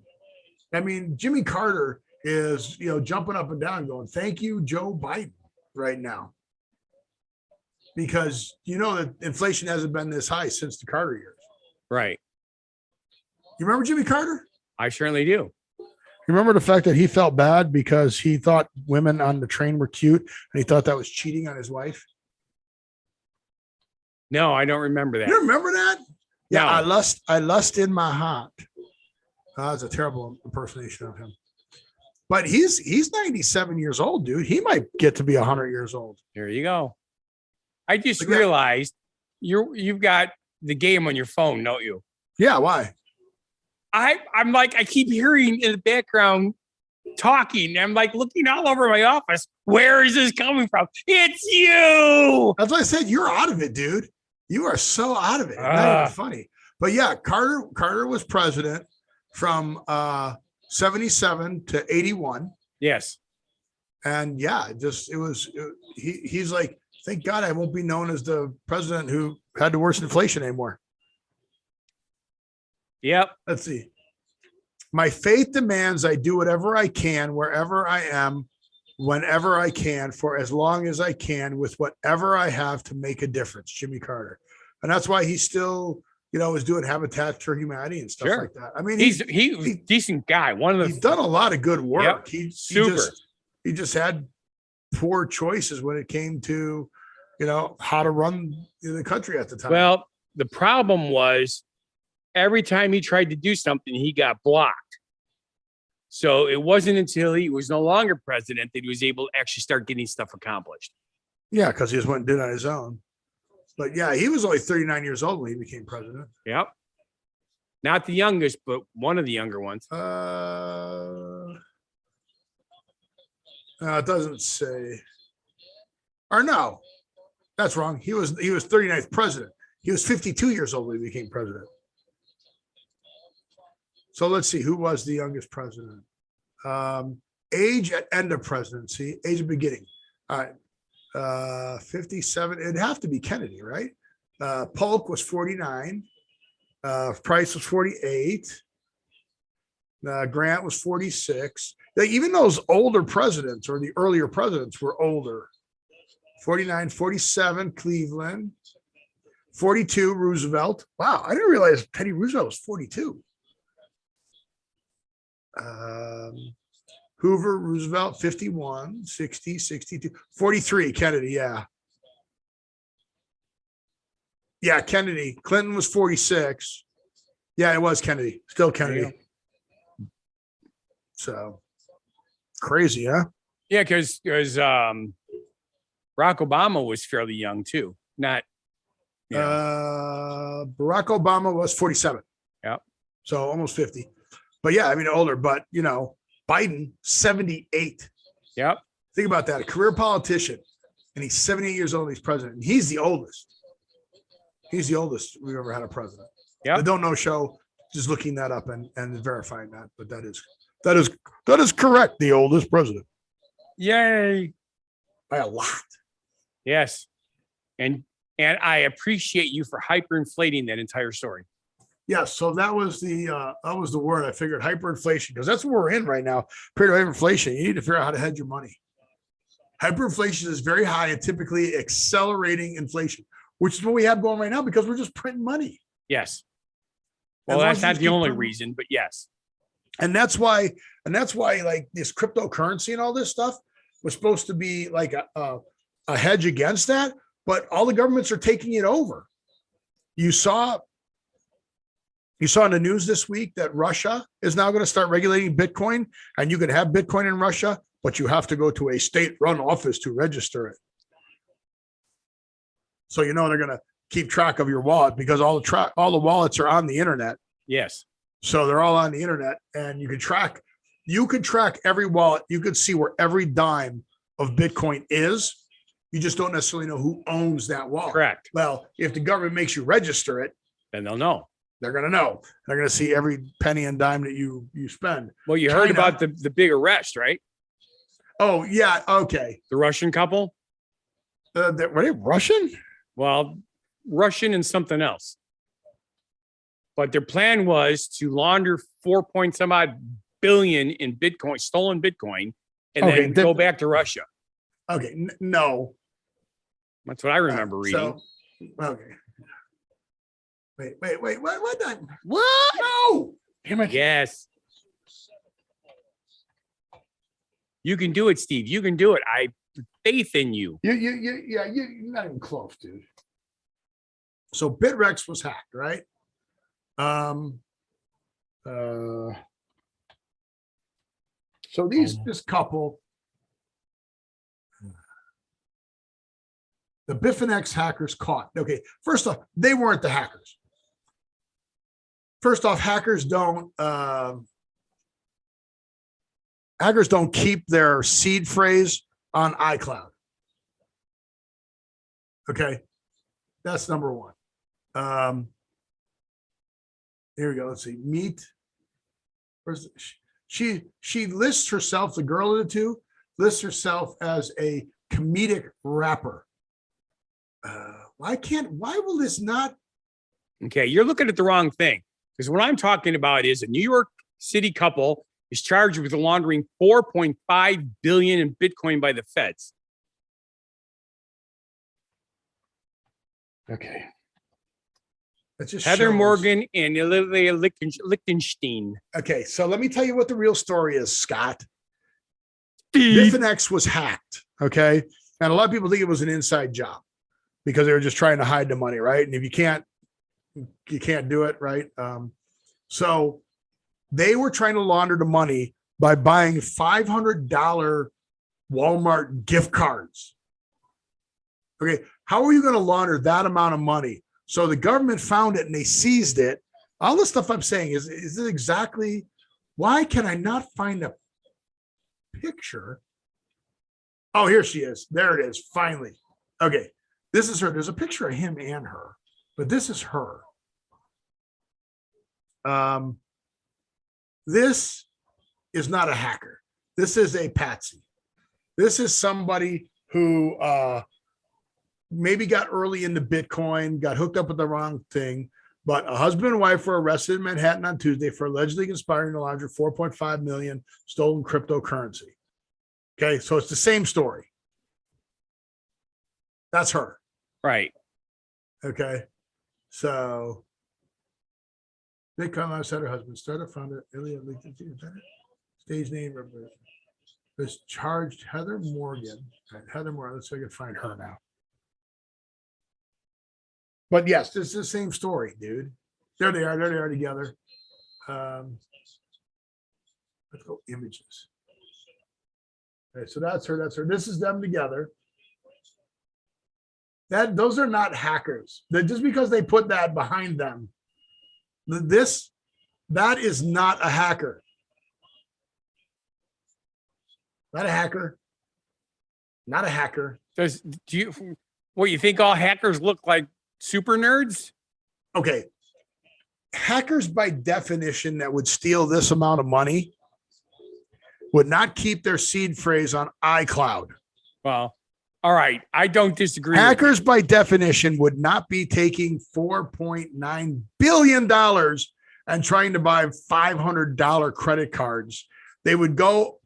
I mean, Jimmy Carter is, jumping up and down going, thank you, Joe Biden, right now. Because that inflation hasn't been this high since the Carter years. Right. You remember Jimmy Carter? I certainly do. You remember the fact that he felt bad because he thought women on the train were cute and he thought that was cheating on his wife? No, I don't remember that. You remember that? Yeah, no. I lust in my heart. That's a terrible impersonation of him. But he's 97 years old, dude. He might get to be 100 years old. There you go. I just realized you've got the game on your phone, don't you? Yeah, why? I'm like, I keep hearing in the background talking. I'm like looking all over my office. Where is this coming from? It's you. That's why I said you're out of it, dude. You are so out of it. Not even funny. But yeah, Carter was president from 77 to 81. Yes. And yeah, he's like, thank God I won't be known as the president who had the worst inflation anymore. Yep. Let's see. My faith demands I do whatever I can, wherever I am, whenever I can, for as long as I can, with whatever I have to make a difference. Jimmy Carter. And that's why he's still, is doing Habitat for Humanity and stuff like that. I mean, he's a decent guy. He's done a lot of good work. Yep. He just had poor choices when it came to, how to run the country at the time. Well, the problem was, every time he tried to do something, he got blocked. So it wasn't until he was no longer president that he was able to actually start getting stuff accomplished. Yeah, because he just went and did it on his own. But yeah, he was only 39 years old when he became president. Yep. Not the youngest, but one of the younger ones. It doesn't say. Or no, that's wrong. He was 39th president. He was 52 years old when he became president. So let's see, who was the youngest president? Age at end of presidency, age of beginning. All right. 57. It'd have to be Kennedy, right? Polk was 49. Price was 48. Grant was 46. Even those older presidents or the earlier presidents were older. 49, 47, Cleveland. 42, Roosevelt. Wow, I didn't realize Teddy Roosevelt was 42. Hoover, Roosevelt, 51, 60, 62, 43, Kennedy, yeah. Yeah, Kennedy. Clinton was 46. Yeah, it was Kennedy. Still Kennedy. So crazy, huh? Yeah, because Barack Obama was fairly young too. Not, Barack Obama was 47. Yeah. So almost 50. But yeah, I mean older, but Biden, 78. Yep. Think about that. A career politician, and he's 78 years old, and he's president. And he's the oldest. He's the oldest we've ever had a president. Yeah. The Don't Know Show, just looking that up and verifying that. But that is correct. The oldest president. Yay. By a lot. Yes. And I appreciate you for hyperinflating that entire story. Yes, so that was the word I figured, hyperinflation, because that's what we're in right now. Period of hyperinflation. You need to figure out how to hedge your money. Hyperinflation is very high and typically accelerating inflation, which is what we have going right now because we're just printing money. Yes. Well, that's not the only reason, but yes. And that's why like this cryptocurrency and all this stuff was supposed to be like a hedge against that, but all the governments are taking it over. You saw in the news this week that Russia is now going to start regulating Bitcoin, and you can have Bitcoin in Russia, but you have to go to a state-run office to register it. So they're going to keep track of your wallet because all the wallets are on the internet. Yes. So they're all on the internet, and you can track every wallet. You could see where every dime of Bitcoin is. You just don't necessarily know who owns that wallet. Correct. Well, if the government makes you register it, then they'll know. They're going to know. They're going to see every penny and dime that you spend. Well, you heard about the big arrest, right? Oh, yeah. Okay. The Russian couple. Were they Russian? Well, Russian and something else. But their plan was to launder 4-point-some odd billion in Bitcoin, stolen Bitcoin, and then go back to Russia. Okay. No. That's what I remember reading. Okay. Wait. What? No. Damn it. Yes. You can do it, Steve. You can do it. I have faith in you. You're not even close, dude. So Bitrex was hacked, right? So this couple, the Bitfinex hackers caught. Okay, first off, they weren't the hackers. First off, hackers don't keep their seed phrase on iCloud. Okay, that's number one. Here we go. Let's see. Meet. Where's she lists herself, the girl of the two, lists herself as a comedic rapper. Why will this not? Okay, you're looking at the wrong thing. Because what I'm talking about is a New York City couple is charged with laundering $4.5 billion in Bitcoin by the feds. Okay. That just Heather shows. Morgan and Olivia Lichtenstein. Okay, so let me tell you what the real story is, Scott. Bitfinex was hacked, okay? And a lot of people think it was an inside job because they were just trying to hide the money, right? And if you can't do it, right? So they were trying to launder the money by buying $500 Walmart gift cards. Okay, how are you going to launder that amount of money? So the government found it and they seized it. All the stuff I'm saying is it exactly, why can I not find a picture? Oh, here she is. There it is, finally. Okay, this is her. There's a picture of him and her, but this is her. This is not a hacker. This is a patsy. This is somebody who maybe got early into Bitcoin, got hooked up with the wrong thing, but a husband and wife were arrested in Manhattan on Tuesday for allegedly conspiring to launder 4.5 million stolen cryptocurrency. Okay, so it's the same story. That's her. Right. Okay, so Bitcoin lifestyle her husband started, founded Ilya Lichtenstein. Stage name was charged Heather Morgan. Heather Morgan. Let's see if I can find her now. But yes, this is the same story, dude. There they are. There they are together. Let's go images. Okay, so that's her. That's her. This is them together. Those are not hackers. That just because they put that behind them, that is not a hacker. Not a hacker. Not a hacker. What you think all hackers look like super nerds? Okay. Hackers by definition that would steal this amount of money would not keep their seed phrase on iCloud. Well, all right. I don't disagree. Hackers by definition would not be taking $4.9 billion and trying to buy $500 credit cards. They would go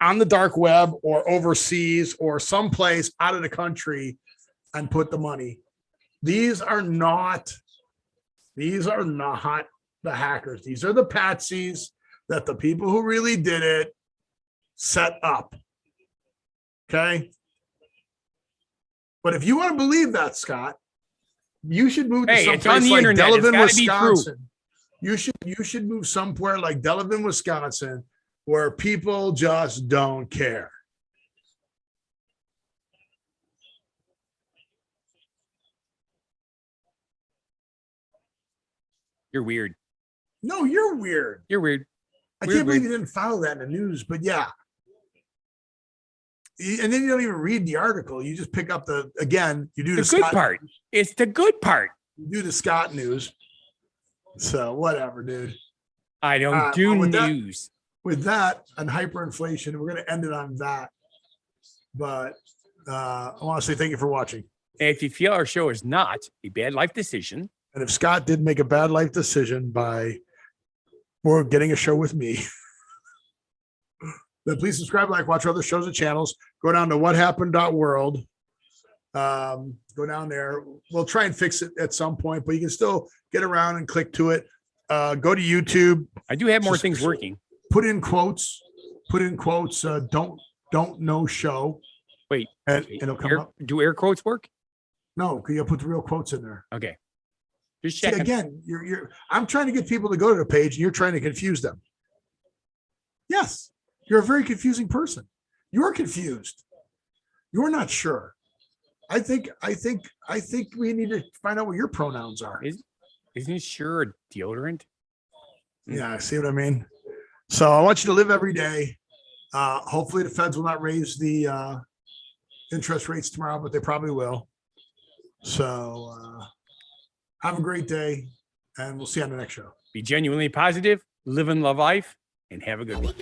on the dark web or overseas or someplace out of the country and put the money. These are not the hackers. These are the patsies that the people who really did it set up. Okay. But if you want to believe that, Scott, you should move to some place like Delavan, Wisconsin. You should move somewhere like Delavan, Wisconsin, where people just don't care. You're weird. No, you're weird. You're weird. I can't believe you didn't follow that in the news, but yeah. And then you don't even read the article. You just pick up you do the good part. It's the good part. You do the Scott news. So whatever, dude. I don't do news. With that and hyperinflation, we're going to end it on that. But I want to say thank you for watching. And if you feel our show is not a bad life decision, and if Scott did make a bad life decision or getting a show with me, then please subscribe, like, watch other shows and channels. Go down to whathappened.world. Go down there. We'll try and fix it at some point, but you can still get around and click to it. Go to YouTube. I do have more things working. Put in quotes. Don't know show. Wait, and it'll come up. Do air quotes work? No, because you put the real quotes in there. Okay. Just checking. See, again, I'm trying to get people to go to the page and you're trying to confuse them. Yes, you're a very confusing person. You're confused. You're not sure. I think we need to find out what your pronouns are. Isn't sure a deodorant? Yeah, see what I mean? So I want you to live every day. Hopefully the feds will not raise the interest rates tomorrow, but they probably will. So have a great day, and we'll see you on the next show. Be genuinely positive, live and love life, and have a good one.